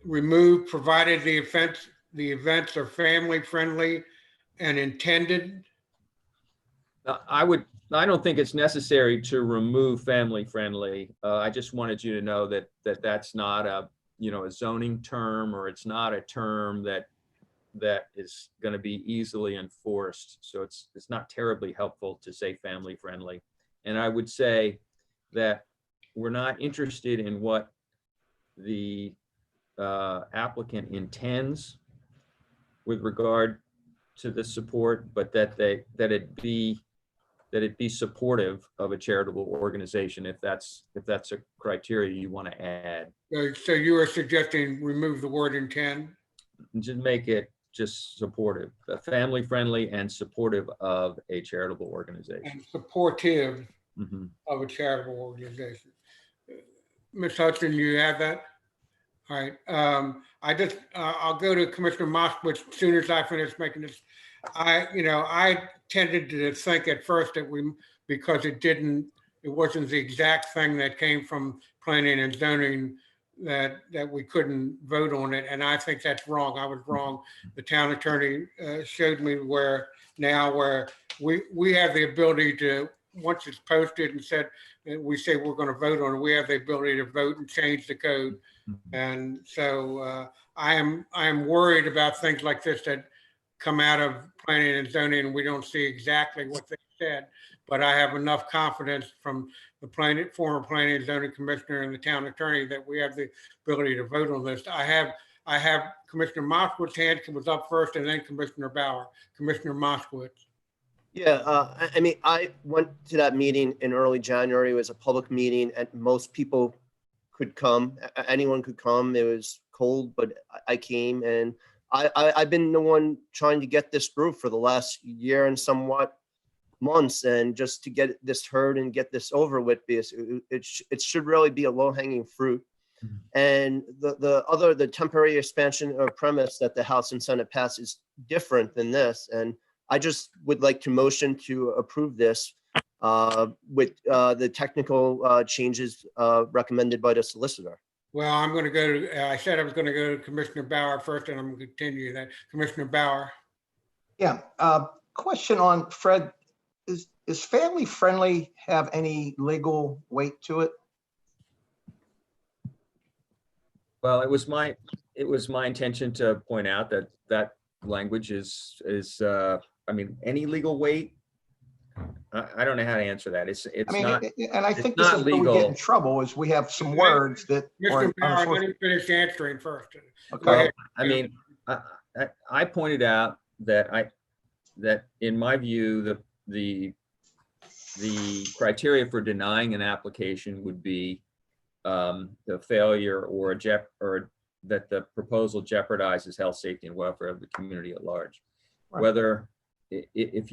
remove, provided the events are family friendly and intended? I don't think it's necessary to remove family friendly. I just wanted you to know that that's not a zoning term, or it's not a term that is going to be easily enforced. So it's not terribly helpful to say family friendly. And I would say that we're not interested in what the applicant intends with regard to the support, but that it be supportive of a charitable organization, if that's a criteria you want to add. So you are suggesting remove the word intend? And just make it just supportive, family friendly and supportive of a charitable organization. And supportive Mhm. of a charitable organization. Ms. Hudson, you have that? All right. I'll go to Commissioner Moskowitz as soon as I finish making this. I tended to think at first that because it wasn't the exact thing that came from planning and zoning, that we couldn't vote on it. And I think that's wrong. I was wrong. The town attorney showed me where we have the ability to, once it's posted and said, we say we're going to vote on it, we have the ability to vote and change the code. And so I am worried about things like this that come out of planning and zoning, and we don't see exactly what they said. But I have enough confidence from the former planning and zoning commissioner and the town attorney that we have the ability to vote on this. I have Commissioner Moskowitz's hand was up first, and then Commissioner Bauer. Commissioner Moskowitz. Yeah, I mean, I went to that meeting in early January. It was a public meeting and most people could come. Anyone could come. It was cold, but I came, and I've been the one trying to get this through for the last year and somewhat months, and just to get this heard and get this over with, because it should really be a low-hanging fruit. And the temporary expansion or premise that the House and Senate passed is different than this. And I just would like to motion to approve this with the technical changes recommended by the solicitor. Well, I'm going to go to, I said I was going to go to Commissioner Bauer first, and I'm going to continue that. Commissioner Bauer. Yeah, question on Fred, is family friendly have any legal weight to it? Well, it was my intention to point out that language is I mean, any legal weight. I don't know how to answer that. It's I mean, not. and I think this not is where we get legal. in trouble, is we have some words that are Commissioner Bauer, let unfortunate. me finish answering first. Go Okay. ahead. I mean, I pointed out that in my view, the criteria for denying an application would be the failure or that the proposal jeopardizes health, safety, and welfare of the community at large. Right. Whether if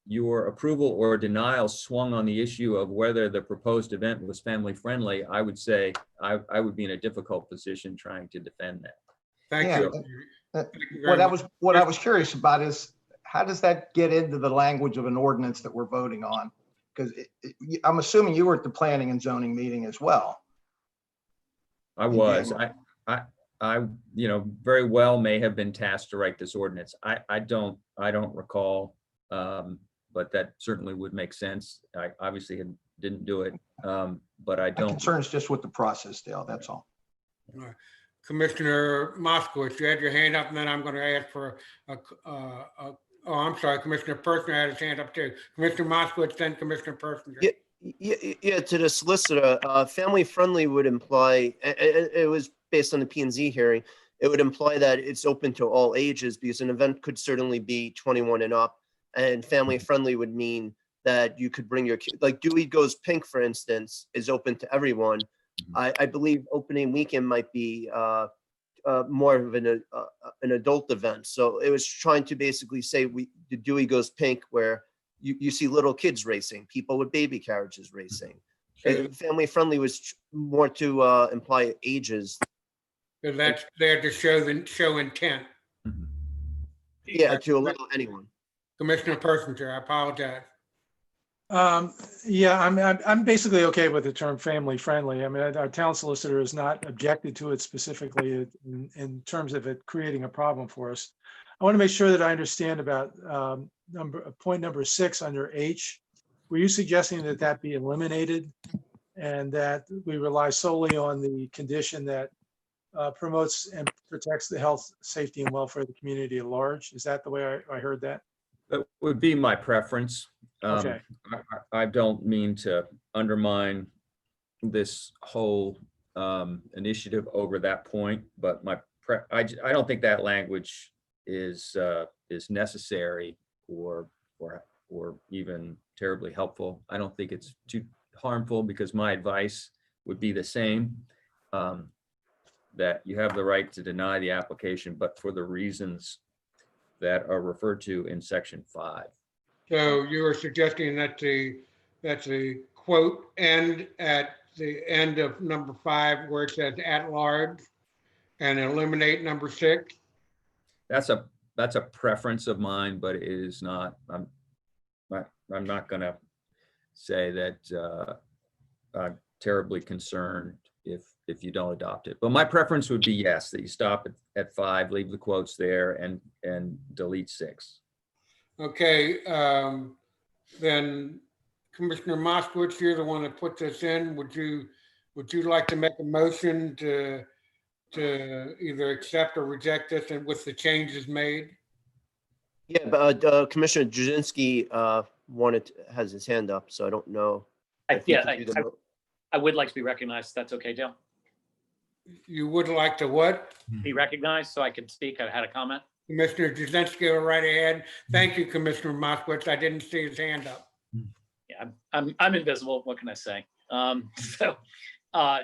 your approval or denial swung on the issue of whether the proposed event was family friendly, I would say I would be in a difficult position trying to defend that. Thank Yeah, you. that- Thank you very much. What I was curious about is, how does that get into the language of an ordinance that we're voting on? Because I'm assuming you were at the planning and zoning meeting as well. I was. I very well may have been tasked to write this ordinance. I don't recall, but that certainly would make sense. I obviously didn't do it, but I My don't. concern's just with the process, Dale, that's all. Commissioner Moskowitz, you had your hand up, and then I'm going to ask for oh, I'm sorry, Commissioner Persner had his hand up too. Commissioner Moskowitz, then Commissioner Persner. Yeah, to the solicitor, family friendly would imply, it was based on the P&Z hearing, it would imply that it's open to all ages, because an event could certainly be 21 and up, and family friendly would mean that you could bring your kid, like Dewey Goes Pink, for instance, is open to everyone. I believe opening weekend might be more of an adult event. So it was trying to basically say the Dewey Goes Pink, where you see little kids racing, people with baby carriages racing. Family friendly was more to imply ages. So that's there to show intent. Yeah, to allow anyone. Commissioner Persner, I apologize. Yeah, I'm basically okay with the term family friendly. I mean, our town solicitor has not objected to it specifically in terms of it creating a problem for us. I want to make sure that I understand about point number 6 under H. Were you suggesting that be eliminated and that we rely solely on the condition that promotes and protects the health, safety, and welfare of the community at large? Is that the way I heard that? That would be my preference. Okay. I don't mean to undermine this whole initiative over that point, but I don't think that language is necessary or even terribly helpful. I don't think it's too harmful, because my advice would be the same. that you have the right to deny the application, but for the reasons that are referred to in section 5. So you are suggesting that the quote end at the end of number 5 where it says at large and eliminate number 6? That's a preference of mine, but it is not, I'm not gonna say that I'm terribly concerned if you don't adopt it. But my preference would be yes, that you stop at 5, leave the quotes there and delete 6. Okay, then Commissioner Moskowitz, you're the one that put this in. Would you like to make a motion to either accept or reject this and with the changes made? Yeah, but Commissioner Jazinski has his hand up, so I don't know. if you can do the mo- I would like to be recognized. That's okay, Dale. You would like to what? Be recognized so I can speak. I had a comment. Commissioner Jazinski, go right ahead. Thank you, Commissioner Moskowitz. I didn't see his hand up. Yeah, I'm invisible. What can I say? I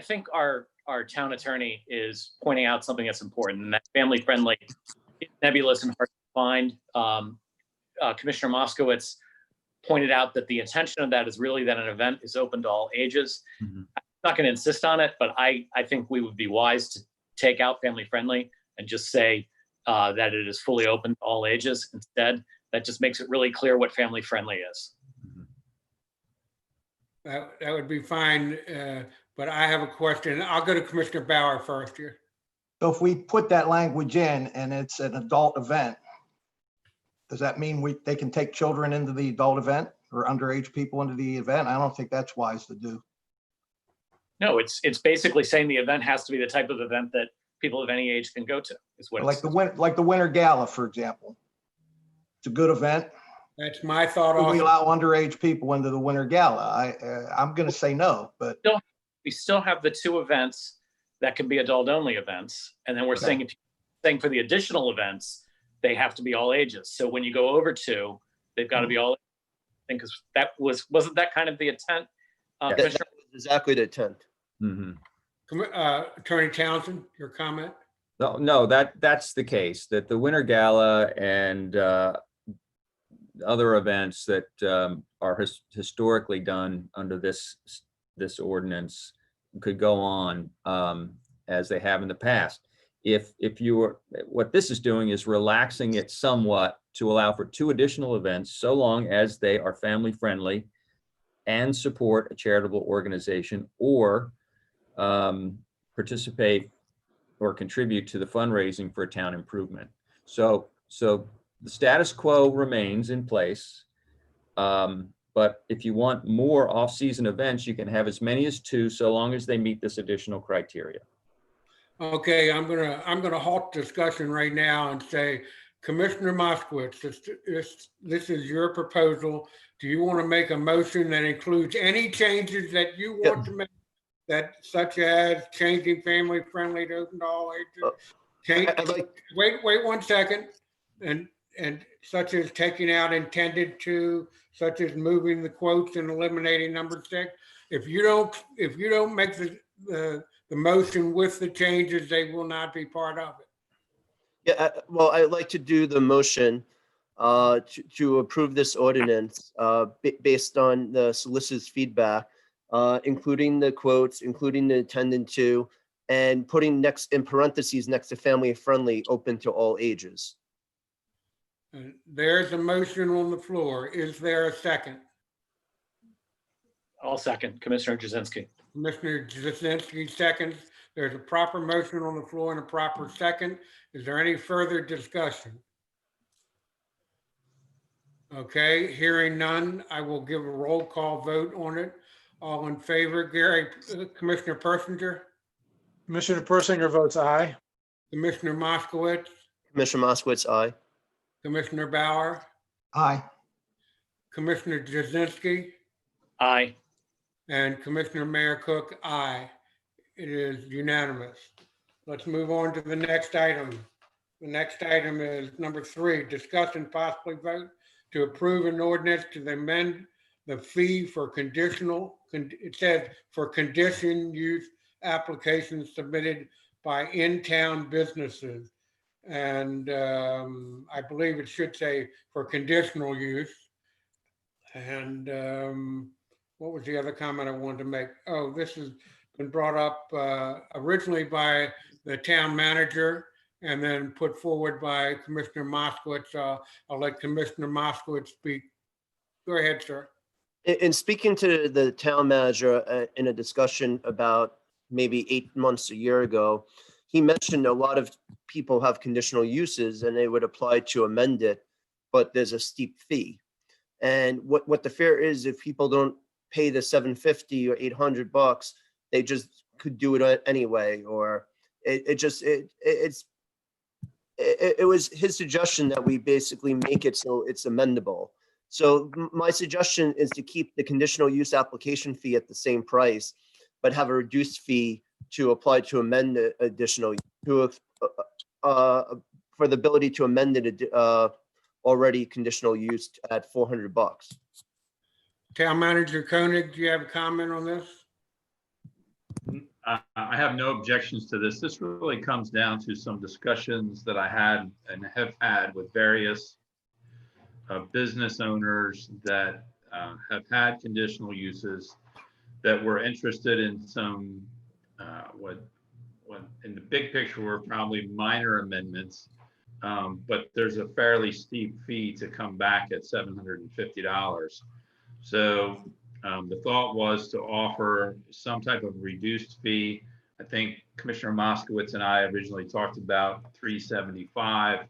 think our town attorney is pointing out something that's important, and that's family friendly. It's nebulous and hard to find. Commissioner Moskowitz pointed out that the intention of that is really that an event is open to all ages. Mhm. I'm not going to insist on it, but I think we would be wise to take out family friendly and just say that it is fully open to all ages instead. That just makes it really clear what family friendly is. That would be fine, but I have a question. I'll go to Commissioner Bauer first here. So if we put that language in and it's an adult event, does that mean they can take children into the adult event or underage people into the event? I don't think that's wise to do. No, it's basically saying the event has to be the type of event that people of any age can go to, is what Like it's. the Winter Gala, for example. It's a good event. That's my thought Do we also. allow underage people into the Winter Gala? I'm going to say no, but We still have the 2 events that can be adult only events. And then we're Okay. saying, if you're saying for the additional events, they have to be all ages. So when you go over 2, they've got to be all, I think, because wasn't that kind of the intent? Yes. That Commissioner? was exactly the intent. Mhm. Attorney Townsend, your comment? No, that's the case, that the Winter Gala and other events that are historically done under this ordinance could go on as they have in the past. What this is doing is relaxing it somewhat to allow for 2 additional events, so long as they are family friendly and support a charitable organization or participate or contribute to the fundraising for town improvement. So the status quo remains in place. But if you want more off-season events, you can have as many as 2, so long as they meet this additional criteria. Okay, I'm gonna halt discussion right now and say, Commissioner Moskowitz, this is your proposal. Do you want to make a motion that includes any changes that you want to make? That such as changing family friendly to open to all ages? I'd like, Wait 1 second. And such as taking out intended to, such as moving the quotes and eliminating number 6. If you don't make the motion with the changes, they will not be part of it. yeah, well, I'd like to do the motion to approve this ordinance based on the solicitor's feedback, including the quotes, including the intended to, and putting next in parentheses next to family friendly, open to all ages. There's a motion on the floor. Is there a second? I'll second Commissioner Jazinski. Commissioner Jazinski seconds. There's a proper motion on the floor and a proper second. Is there any further discussion? Okay, hearing none, I will give a roll call vote on it. All in favor, Commissioner Persinger, Commissioner Persinger votes aye. Commissioner Moskowitz, Commissioner Moskowitz, aye. Commissioner Bauer, aye. Commissioner Jazinski, Aye. and Commissioner Mayor Cook, aye. It is unanimous. Let's move on to the next item. The next item is number 3, discuss and possibly vote to approve an ordinance to amend the fee for conditional, it says for condition use applications submitted by in-town businesses. And I believe it should say for conditional use. And what was the other comment I wanted to make? Oh, this has been brought up originally by the town manager and then put forward by Commissioner Moskowitz. I'll let Commissioner Moskowitz speak. Go ahead, sir. In speaking to the town manager in a discussion about maybe 8 months, a year ago, he mentioned a lot of people have conditional uses and they would apply to amend it, but there's a steep fee. And what the fear is, if people don't pay the $750 or $800, they just could do it anyway, or it was his suggestion that we basically make it so it's amendable. So my suggestion is to keep the conditional use application fee at the same price, but have a reduced fee to apply to amend the additional to for the ability to amend it already conditional use at $400. Town Manager Koenig, do you have a comment on this? I have no objections to this. This really comes down to some discussions that I had and have had with various business owners that have had conditional uses that were interested in some what in the big picture were probably minor amendments, but there's a fairly steep fee to come back at $750. So the thought was to offer some type of reduced fee. I think Commissioner Moskowitz and I originally talked about $375.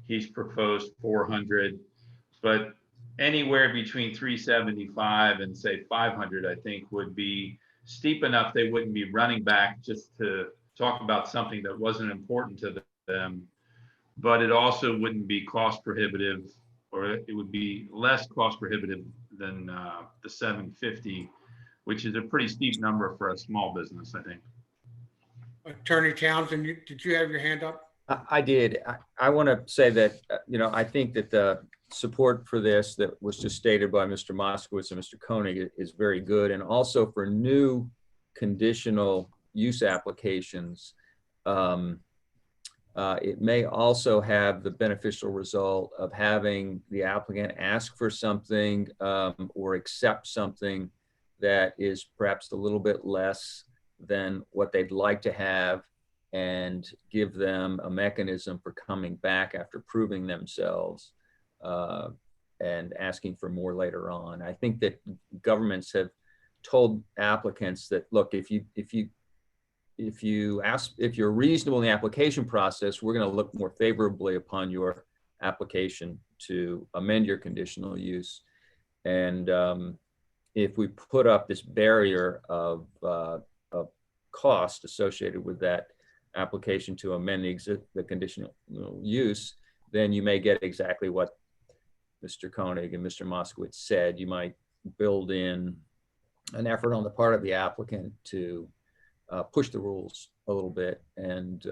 He's proposed $400, but anywhere between $375 and say $500, I think would be steep enough they wouldn't be running back just to talk about something that wasn't important to them, but it also wouldn't be cost prohibitive, or it would be less cost prohibitive than the $750, which is a pretty steep number for a small business, I think. Attorney Townsend, did you have your hand up? I did. I want to say that, I think that the support for this that was just stated by Mr. Moskowitz and Mr. Koenig is very good. And also for new conditional use applications, it may also have the beneficial result of having the applicant ask for something or accept something that is perhaps a little bit less than what they'd like to have, and give them a mechanism for coming back after proving themselves and asking for more later on. I think that governments have told applicants that, look, if you're reasonable in the application process, we're going to look more favorably upon your application to amend your conditional use. And if we put up this barrier of cost associated with that application to amend the conditional use, then you may get exactly what Mr. Koenig and Mr. Moskowitz said. You might build in an effort on the part of the applicant to push the rules a little bit. And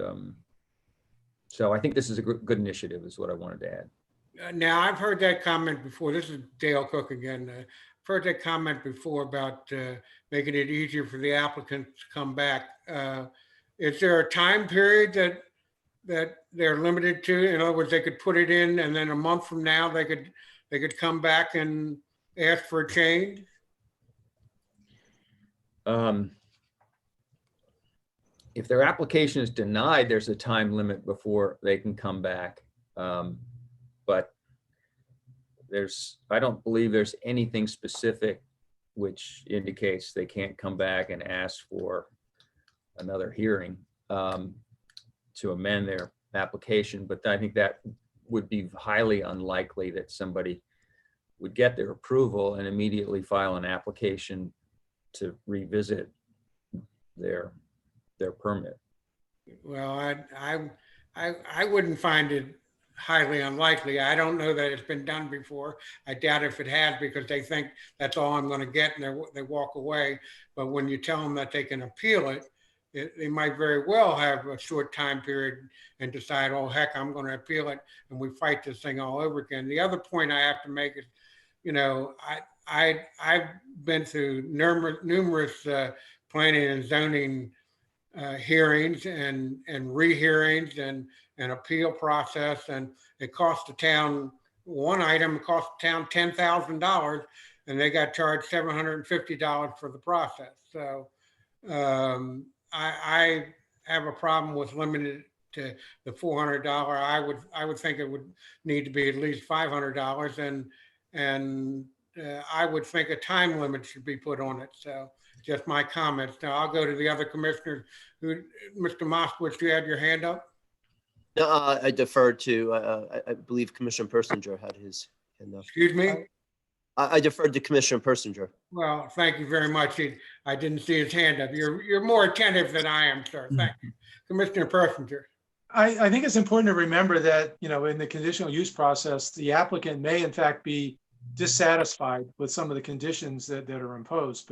so I think this is a good initiative is what I wanted to add. Now, I've heard that comment before. This is Dale Cook again. I've heard that comment before about making it easier for the applicant to come back. Is there a time period that they're limited to? In other words, they could put it in and then a month from now they could come back and ask for a change? If their application is denied, there's a time limit before they can come back. But I don't believe there's anything specific which indicates they can't come back and ask for another hearing to amend their application. But I think that would be highly unlikely that somebody would get their approval and immediately file an application to revisit their permit. Well, I wouldn't find it highly unlikely. I don't know that it's been done before. I doubt if it has, because they think that's all I'm going to get and they walk away. But when you tell them that they can appeal it, they might very well have a short time period and decide, oh, heck, I'm going to appeal it, and we fight this thing all over again. The other point I have to make is, I've been through numerous planning and zoning hearings and rehearings and appeal process, and it cost the town, one item cost the town $10,000, and they got charged $750 for the process. So I have a problem with limiting it to the $400. I would think it would need to be at least $500, and I would think a time limit should be put on it. So just my comments. Now I'll go to the other commissioners. Mr. Moskowitz, you had your hand up? No, I deferred to, I believe Commissioner Persinger had his hand up. Excuse me? I deferred to Commissioner Persinger. Well, thank you very much. I didn't see his hand up. You're more attentive than I am, sir. Thank you. Commissioner Persinger. I think it's important to remember that, in the conditional use process, the applicant may in fact be dissatisfied with some of the conditions that are imposed,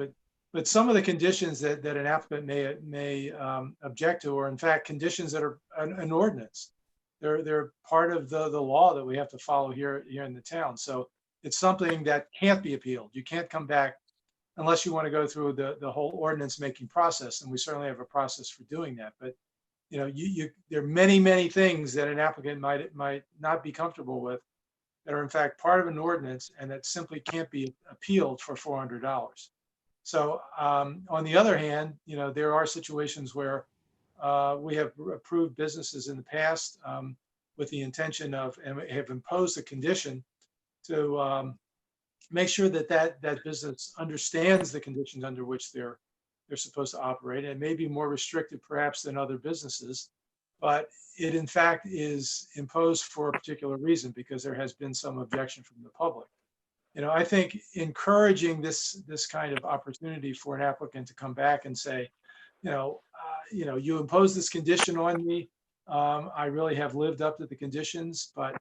but some of the conditions that an applicant may object to are in fact conditions that are an ordinance. They're part of the law that we have to follow here in the town. So it's something that can't be appealed. You can't come back unless you want to go through the whole ordinance making process, and we certainly have a process for doing that. But there are many things that an applicant might not be comfortable with that are in fact part of an ordinance and that simply can't be appealed for $400. So on the other hand, there are situations where we have approved businesses in the past with the intention of, and have imposed a condition to make sure that business understands the conditions under which they're supposed to operate. And it may be more restricted perhaps than other businesses, but it in fact is imposed for a particular reason because there has been some objection from the public. I think encouraging this kind of opportunity for an applicant to come back and say, you imposed this condition on me. I really have lived up to the conditions, but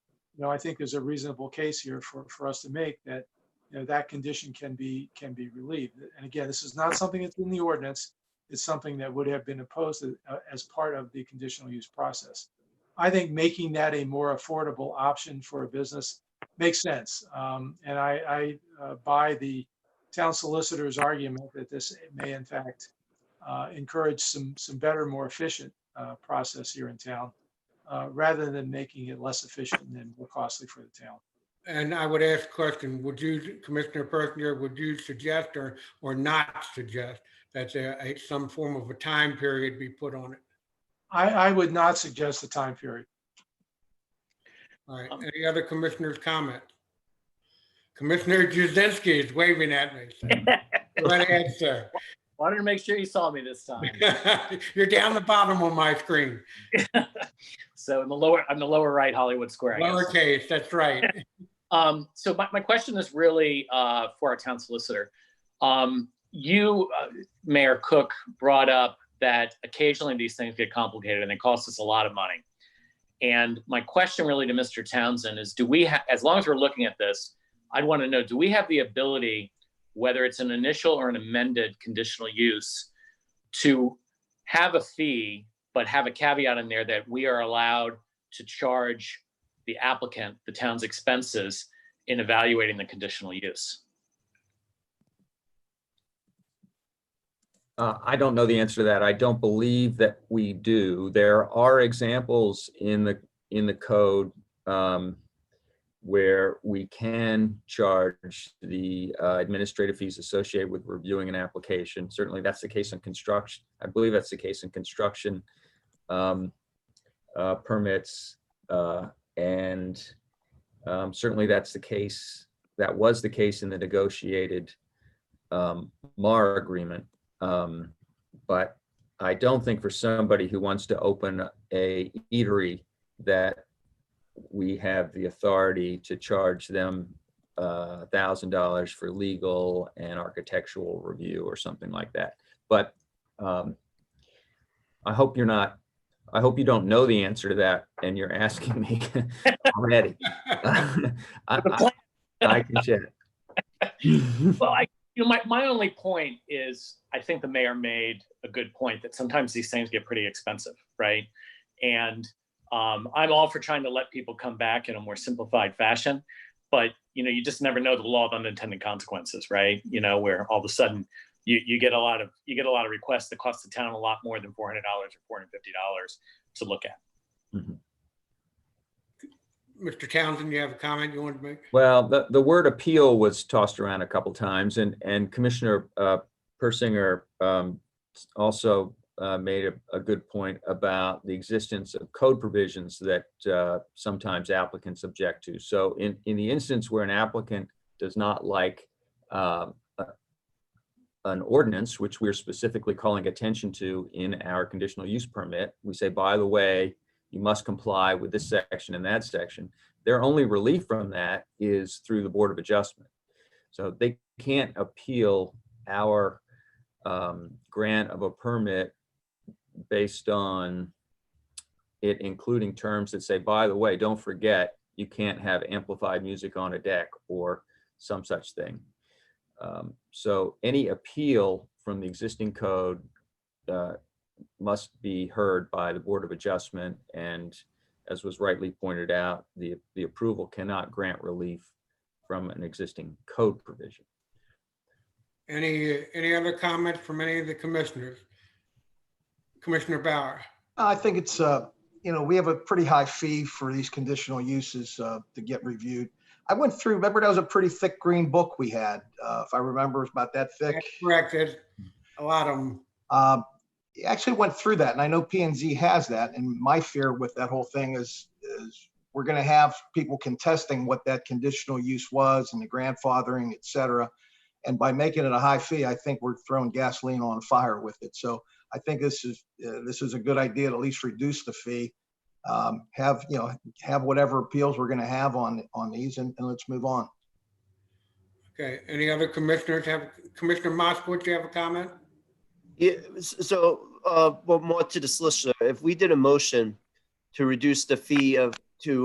I think there's a reasonable case here for us to make that that condition can be relieved. And again, this is not something that's in the ordinance. It's something that would have been imposed as part of the conditional use process. I think making that a more affordable option for a business makes sense. And I buy the town solicitor's argument that this may in fact encourage some better, more efficient process here in town, rather than making it less efficient and more costly for the town. And I would ask a question, Commissioner Persinger, would you suggest or not suggest that some form of a time period be put on it? I would not suggest a time period. All right, any other commissioners' comment? Commissioner Jazinski is waving at me. So. Go ahead, sir. Wanted to make sure you saw me this time. You're down the bottom of my screen. So on the lower right Hollywood Square. Lowercase, that's right. So my question is really for our town solicitor. You, Mayor Cook, brought up that occasionally these things get complicated and they cost us a lot of money. And my question really to Mr. Townsend is, as long as we're looking at this, I'd want to know, do we have the ability, whether it's an initial or an amended conditional use, to have a fee, but have a caveat in there that we are allowed to charge the applicant the town's expenses in evaluating the conditional use? I don't know the answer to that. I don't believe that we do. There are examples in the code where we can charge the administrative fees associated with reviewing an application. Certainly that's the case in construction. I believe that's the case in construction permits. And certainly that's the case, that was the case in the negotiated MAR agreement. But I don't think for somebody who wants to open a eatery that we have the authority to charge them $1,000 for legal and architectural review or something like that. But I hope you don't know the answer to that and you're asking me already. I can share. Well, my only point is, I think the mayor made a good point that sometimes these things get pretty expensive, right? And I'm all for trying to let people come back in a more simplified fashion, but you just never know the law of unintended consequences, right? Where all of a sudden you get a lot of requests that cost the town a lot more than $400 or $450 to look at. Mr. Townsend, you have a comment you want to make? Well, the word appeal was tossed around a couple times, and Commissioner Persinger also made a good point about the existence of code provisions that sometimes applicants object to. So in the instance where an applicant does not like an ordinance, which we're specifically calling attention to in our conditional use permit, we say, by the way, you must comply with this section and that section. Their only relief from that is through the Board of Adjustment. So they can't appeal our grant of a permit based on it including terms that say, by the way, don't forget, you can't have amplified music on a deck or some such thing. So any appeal from the existing code must be heard by the Board of Adjustment, and as was rightly pointed out, the approval cannot grant relief from an existing code provision. Any other comments from any of the commissioners? Commissioner Bauer? I think it's, we have a pretty high fee for these conditional uses to get reviewed. I went through, remember that was a pretty thick green book we had, if I remember, it was about that thick. That's correct. There's a lot of them. Actually went through that, and I know P&Z has that, and my fear with that whole thing is we're going to have people contesting what that conditional use was and the grandfathering, et cetera. And by making it a high fee, I think we're throwing gasoline on fire with it. So I think this is a good idea to at least reduce the fee, have whatever appeals we're going to have on these, and let's move on. Okay. Any other commissioners Commissioner Moskowitz, you have a comment? Yeah, so, well, more to the solicitor, if we did a motion to reduce the fee to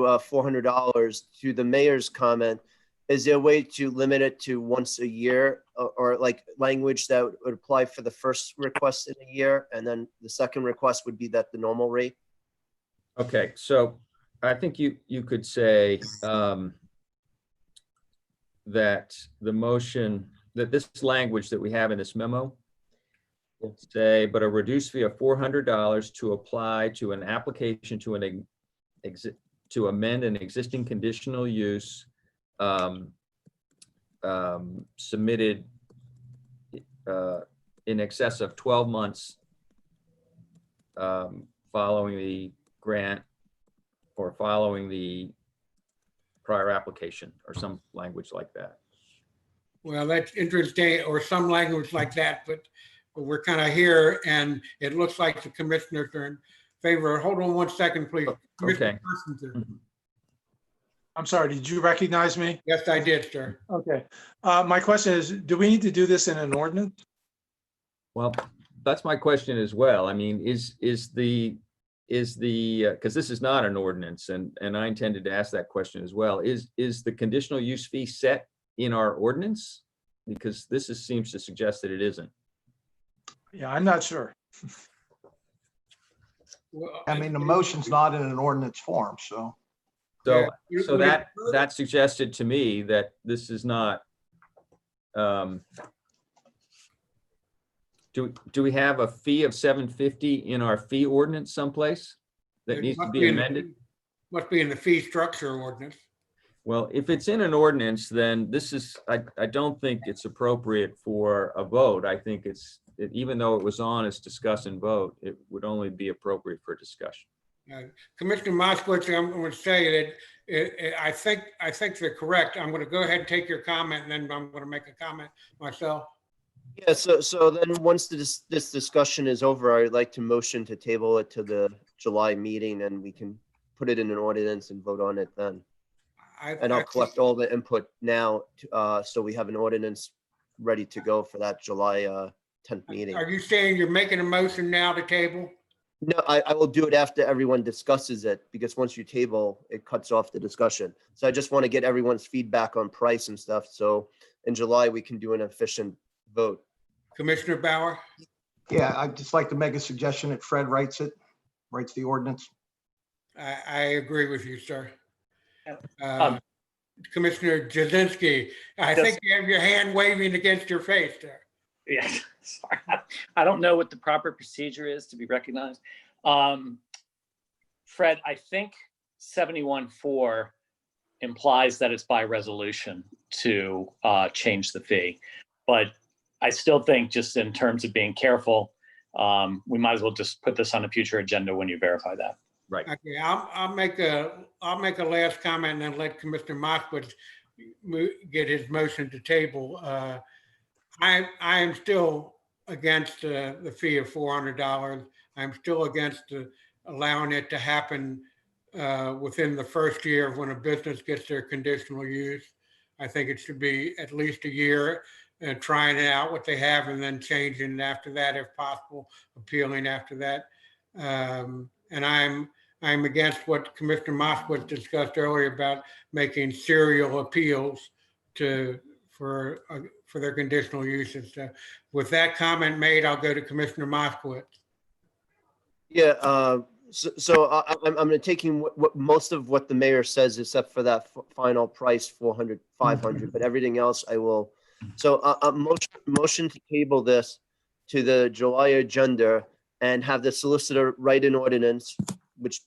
$400 to the mayor's comment, is there a way to limit it to once a year, or like language that would apply for the first request in a year, and then the second request would be that the normal rate? Okay, so I think you could say that the motion, that this language that we have in this memo, say, but a reduced fee of $400 to apply to an application to amend an existing conditional use submitted in excess of 12 months following the grant or following the prior application, or some language like that. Well, that's interesting, or some language like that, but we're kind of here, and it looks like the commissioners are in favor. Hold on one second, please. Okay. I'm sorry, did you recognize me? Yes, I did, sir. Okay. My question is, do we need to do this in an ordinance? Well, that's my question as well. I mean, is the because this is not an ordinance, and I intended to ask that question as well. Is the conditional use fee set in our ordinance? Because this seems to suggest that it isn't. Yeah, I'm not sure. Well, I mean, the motion's not in an ordinance form, so. So, Yeah. so that suggested to me that this is not, do we have a fee of $750 in our fee ordinance someplace that It needs to must be in the- amended? Must be in the fee structure ordinance. Well, if it's in an ordinance, then this is, I don't think it's appropriate for a vote. I think even though it was on as discuss and vote, it would only be appropriate for discussion. Commissioner Moskowitz, I'm going to say that I think they're correct. I'm going to go ahead and take your comment, and then I'm going to make a comment myself. Yeah, so then once this discussion is over, I'd like to motion to table it to the July meeting, and we can put it in an ordinance and vote on it then. And I'll collect all the input now, so we have an ordinance ready to go for that July 10th meeting. Are you saying you're making a motion now to table? No, I will do it after everyone discusses it, because once you table, it cuts off the discussion. So I just want to get everyone's feedback on price and stuff. So in July, we can do an efficient vote. Commissioner Bauer? Yeah, I'd just like to make a suggestion that Fred writes the ordinance. I agree with you, sir. Um, Commissioner Jazinski, I Yes. think you have your hand waving against your face there. Yeah, sorry. I don't know what the proper procedure is to be recognized. Fred, I think 71-4 implies that it's by resolution to change the fee. But I still think, just in terms of being careful, we might as well just put this on a future agenda when you verify that. Right. Okay, I'll make a last comment and then let Commissioner Moskowitz get his motion to table. I am still against the fee of $400. I'm still against allowing it to happen within the first year of when a business gets their conditional use. I think it should be at least a year trying out what they have and then changing after that, if possible, appealing after that. And I'm against what Commissioner Moskowitz discussed earlier about making serial appeals for their conditional uses. So with that comment made, I'll go to Commissioner Moskowitz. Yeah, I'm going to taking what most of what the mayor says, except for that final price, 400, 500, but everything else I will. So motion to table this to the July agenda and have the solicitor write an ordinance, which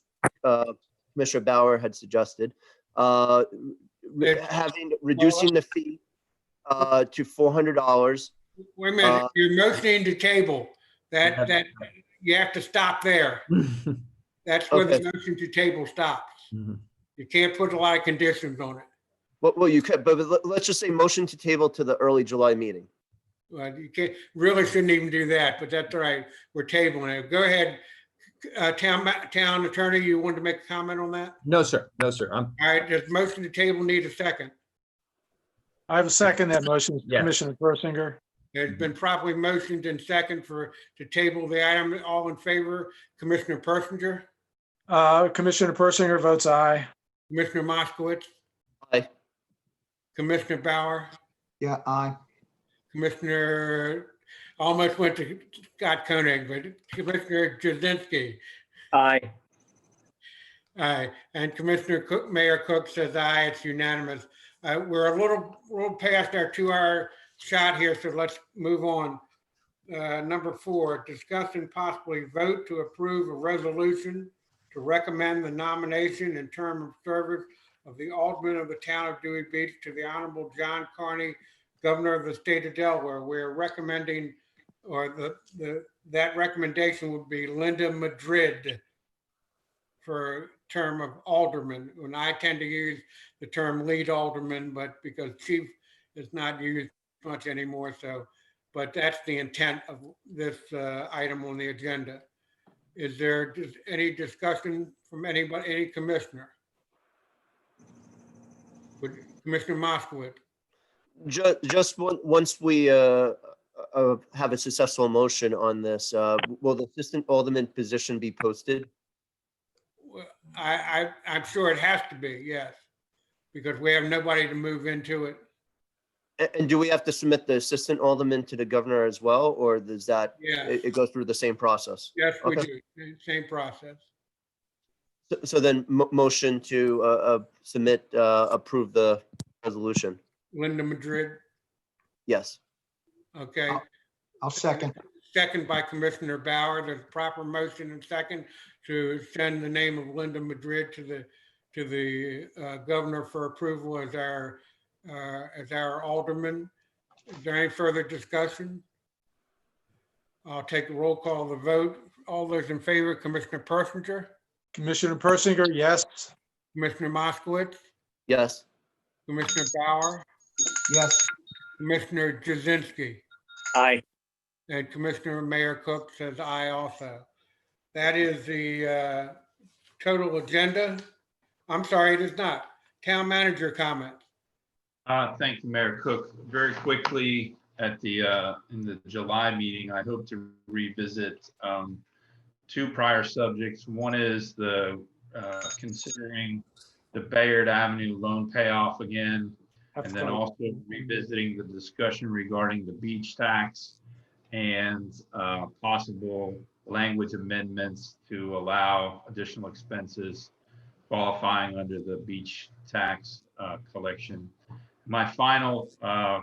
Commissioner Bauer had suggested, reducing the fee to $400. Wait a minute, you're motioning to table. That you have to stop there. That's where Okay. the motion to table stops. Mhm. You can't put a lot of conditions on it. Well, you could, but let's just say motion to table to the early July meeting. Well, you can't, really shouldn't even do that, but that's all right. We're tabling it. Go ahead. Town attorney, you wanted to make a comment on that? No, sir. No, sir. All right, does motion to table need a second? I have a second that motion, Yes. Commissioner Persinger. It's been properly motioned and second to table the item. All in favor, Commissioner Persinger, Commissioner Persinger votes aye. Commissioner Moskowitz, Aye. Commissioner Bauer, Yeah, aye. Commissioner, almost went to Scott Koenig, but Commissioner Jazinski. Aye. Aye, and Mayor Cook says aye, it's unanimous. We're a little past our 2-hour shot here, so let's move on. Number 4, discuss and possibly vote to approve a resolution to recommend the nomination and term of service of the Alderman of the town of Dewey Beach to the Honorable John Carney, Governor of the state of Delaware. We're recommending, or that recommendation would be Linda Madrid for term of alderman. When I tend to use the term lead alderman, but because chief is not used much anymore, so, but that's the intent of this item on the agenda. Is there any discussion from anybody, any commissioner? Commissioner Moskowitz? Just once we have a successful motion on this, will the assistant alderman position be posted? I'm sure it has to be, yes, because we have nobody to move into it. And do we have to submit the assistant alderman to the governor as well, or does that, Yeah, it goes through the same process? yes, we Okay. do, same process. So then motion to submit, approve the resolution. Linda Madrid, Yes. okay. I'll second. Second by Commissioner Bauer. There's proper motion and second to send the name of Linda Madrid to the governor for approval as our alderman. Is there any further discussion? I'll take a roll call of the vote. All those in favor, Commissioner Persinger, Commissioner Persinger, yes. Commissioner Moskowitz, Yes. Commissioner Bauer, Yes, Commissioner Jazinski, Aye. and Commissioner Mayor Cook says aye also. That is the total agenda. I'm sorry, it is not. Town manager comments. Thank you, Mayor Cook. Very quickly, at in the July meeting, I hope to revisit 2 prior subjects. One is the considering the Bayard Avenue loan payoff again, and then also revisiting the discussion regarding the beach tax and possible language amendments to allow additional expenses qualifying under the beach tax collection. My final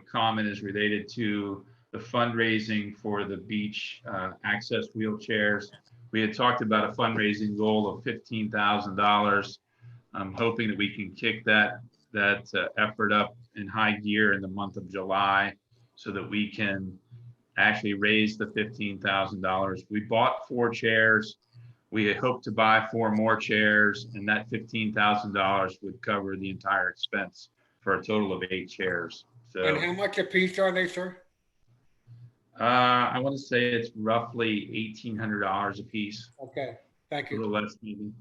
comment is related to the fundraising for the beach access wheelchairs. We had talked about a fundraising goal of $15,000. I'm hoping that we can kick that effort up in high gear in the month of July so that we can actually raise the $15,000. We bought 4 chairs. We hope to buy 4 more chairs, and that $15,000 would cover the entire expense for a total of 8 chairs. And So how much a piece are they, sir? I want to say it's roughly $1,800 a piece, Okay, thank a you. little less maybe.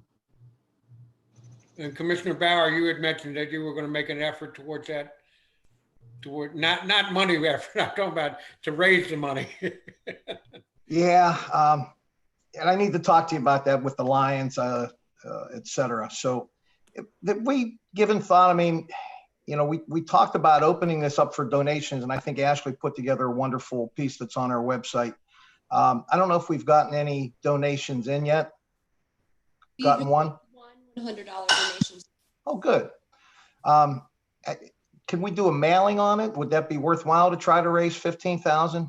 And Commissioner Bauer, you had mentioned that you were going to make an effort towards that, toward, not money effort, I'm talking about to raise the money. Yeah, and I need to talk to you about that with the Lions, et cetera. So that we given thought, I mean, you know, we talked about opening this up for donations, and I think Ashley put together a wonderful piece that's on our website. I don't know if we've gotten any donations in yet. Gotten one? $100 donations. Oh, good. Can we do a mailing on it? Would that be worthwhile to try to raise 15,000?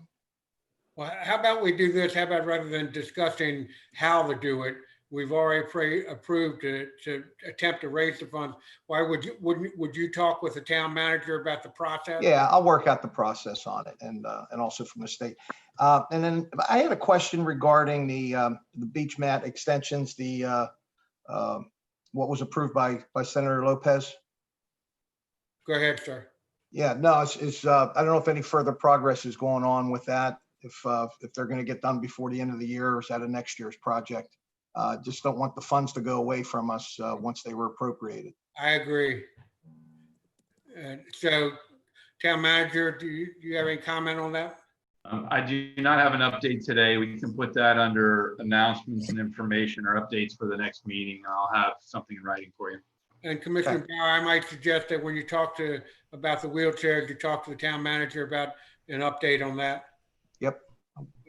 Well, how about we do this? How about rather than discussing how to do it, we've already approved to attempt to raise the funds. Why would you talk with the town manager about the process? Yeah, I'll work out the process on it and also from the state. And then I had a question regarding the beach mat extensions, what was approved by Senator Lopez. Go ahead, sir. Yeah, no, it's I don't know if any further progress is going on with that. If they're going to get done before the end of the year, or is that a next year's project? Just don't want the funds to go away from us once they were appropriated. I agree. So, town manager, do you have any comment on that? I do not have an update today. We can put that under announcements and information or updates for the next meeting. I'll have something in writing for you. And Commissioner Bauer, I might suggest that when you talk about the wheelchairs, you talk to the town manager about an update on that. Yep,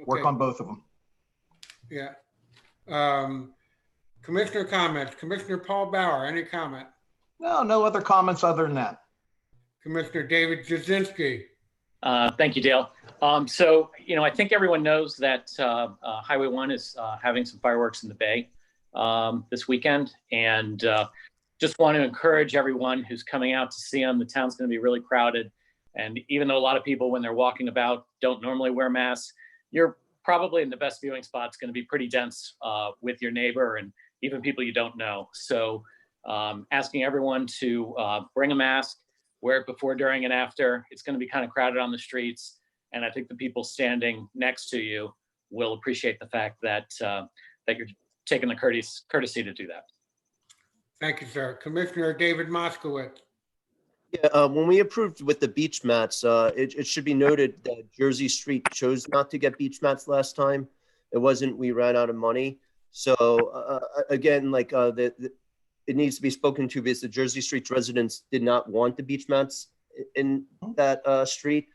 work Okay. on both of them. Yeah. Commissioner comments. Commissioner Paul Bauer, any comment? No other comments other than that. Commissioner David Jazinski. Thank you, Dale. So, you know, I think everyone knows that Highway 1 is having some fireworks in the Bay this weekend. And just want to encourage everyone who's coming out to see them. The town's going to be really crowded. And even though a lot of people, when they're walking about, don't normally wear masks, you're probably in the best viewing spot. It's going to be pretty dense with your neighbor and even people you don't know. So asking everyone to bring a mask, wear it before, during, and after. It's going to be kind of crowded on the streets. And I think the people standing next to you will appreciate the fact that that you're taking the courtesy to do that. Thank you, sir. Commissioner David Moskowitz. Yeah, when we approved with the beach mats, it should be noted that Jersey Street chose not to get beach mats last time. It wasn't, we ran out of money. So again, like it needs to be spoken to because the Jersey Street residents did not want the beach mats in that street.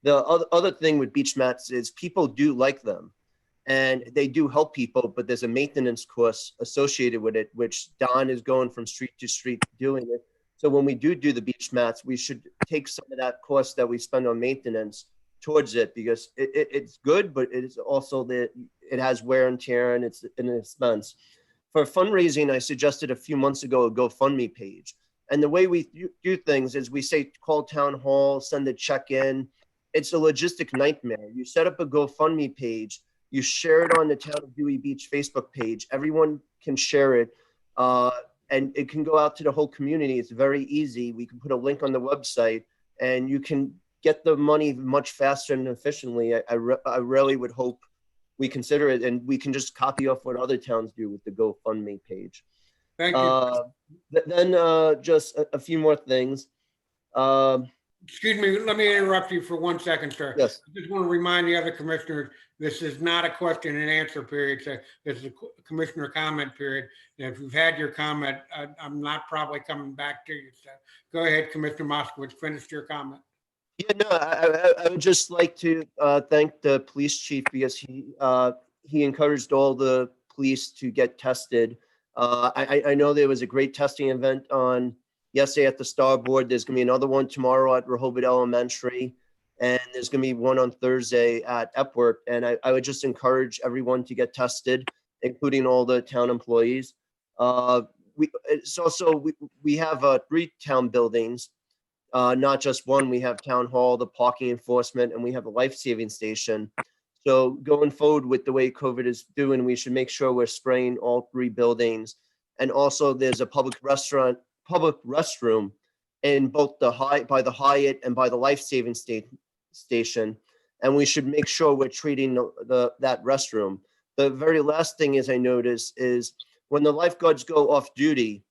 The other thing with beach mats is people do like them and they do help people, but there's a maintenance cost associated with it, which Don is going from street to street doing it. So when we do the beach mats, we should take some of that cost that we spend on maintenance towards it because it's good, but it's also that it has wear and tear and it's an expense. For fundraising, I suggested a few months ago a GoFundMe page. And the way we do things is we say, call town hall, send a check in. It's a logistic nightmare. You set up a GoFundMe page, you share it on the Town of Dewey Beach Facebook page. Everyone can share it. And it can go out to the whole community. It's very easy. We can put a link on the website and you can get the money much faster and efficiently. I really would hope we consider it and we can just copy off what other towns do with the GoFundMe page. Thank you. Then just a few more things. Excuse me, let me interrupt you for 1 second, sir. Yes. I just want to remind the other commissioners, this is not a question and answer period. So this is a commissioner comment period. And if you've had your comment, I'm not probably coming back to you. So go ahead, Commissioner Moskowitz, finish your comment. Yeah, no, I would just like to thank the police chief because he encouraged all the police to get tested. I know there was a great testing event on yesterday at the Starboard. There's going to be another one tomorrow at Rehoboth Elementary. And there's going to be one on Thursday at Epworth. And I would just encourage everyone to get tested, including all the town employees. We have 3 town buildings, not just one. We have town hall, the parking enforcement, and we have a life-saving station. So going forward with the way COVID is doing, we should make sure we're spraying all 3 buildings. And also there's a public restroom in both by the Hyatt and by the life-saving station. And we should make sure we're treating that restroom. The very last thing is I noticed is when the lifeguards go off duty,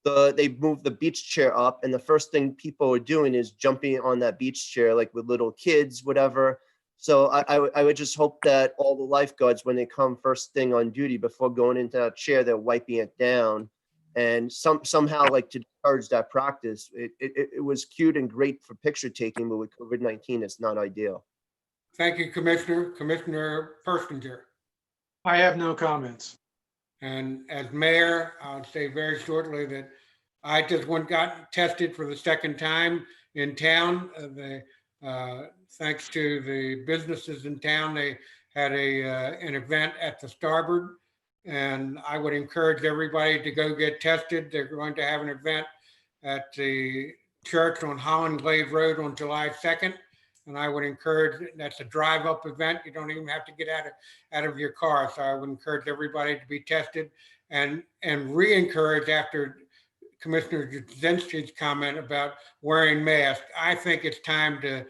they move the beach chair up, and the first thing people are doing is jumping on that beach chair, like with little kids, whatever. So I would just hope that all the lifeguards, when they come first thing on duty, before going into that chair, they're wiping it down, and somehow like to encourage that practice. It was cute and great for picture taking, but with COVID-19, it's not ideal. Thank you, Commissioner. Commissioner Perskinger. I have no comments. And as mayor, I'll say very shortly that I just got tested for the second time in town. Thanks to the businesses in town, they had an event at the Starboard, and I would encourage everybody to go get tested. They're going to have an event at the church on Holland Glade Road on July 2nd. And I would encourage, that's a drive-up event. You don't even have to get out of your car. So I would encourage everybody to be tested and re-encourage, after Commissioner Jasinski's comment about wearing masks. I think it's time to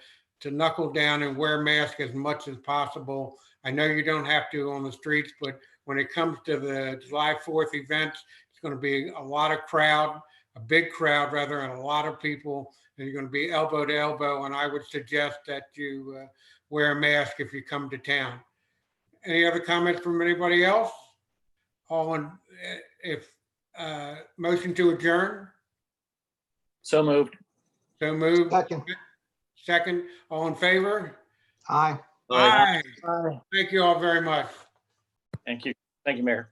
knuckle down and wear masks as much as possible. I know you don't have to on the streets, but when it comes to the July 4th events, it's going to be a big crowd rather, and a lot of people. And you're going to be elbow to elbow, and I would suggest that you wear a mask if you come to town. Any other comments from anybody else? Motion to adjourn? So moved. So moved. Second. Second, all in favor? Aye. Aye. Thank you all very much. Thank you. Thank you, Mayor.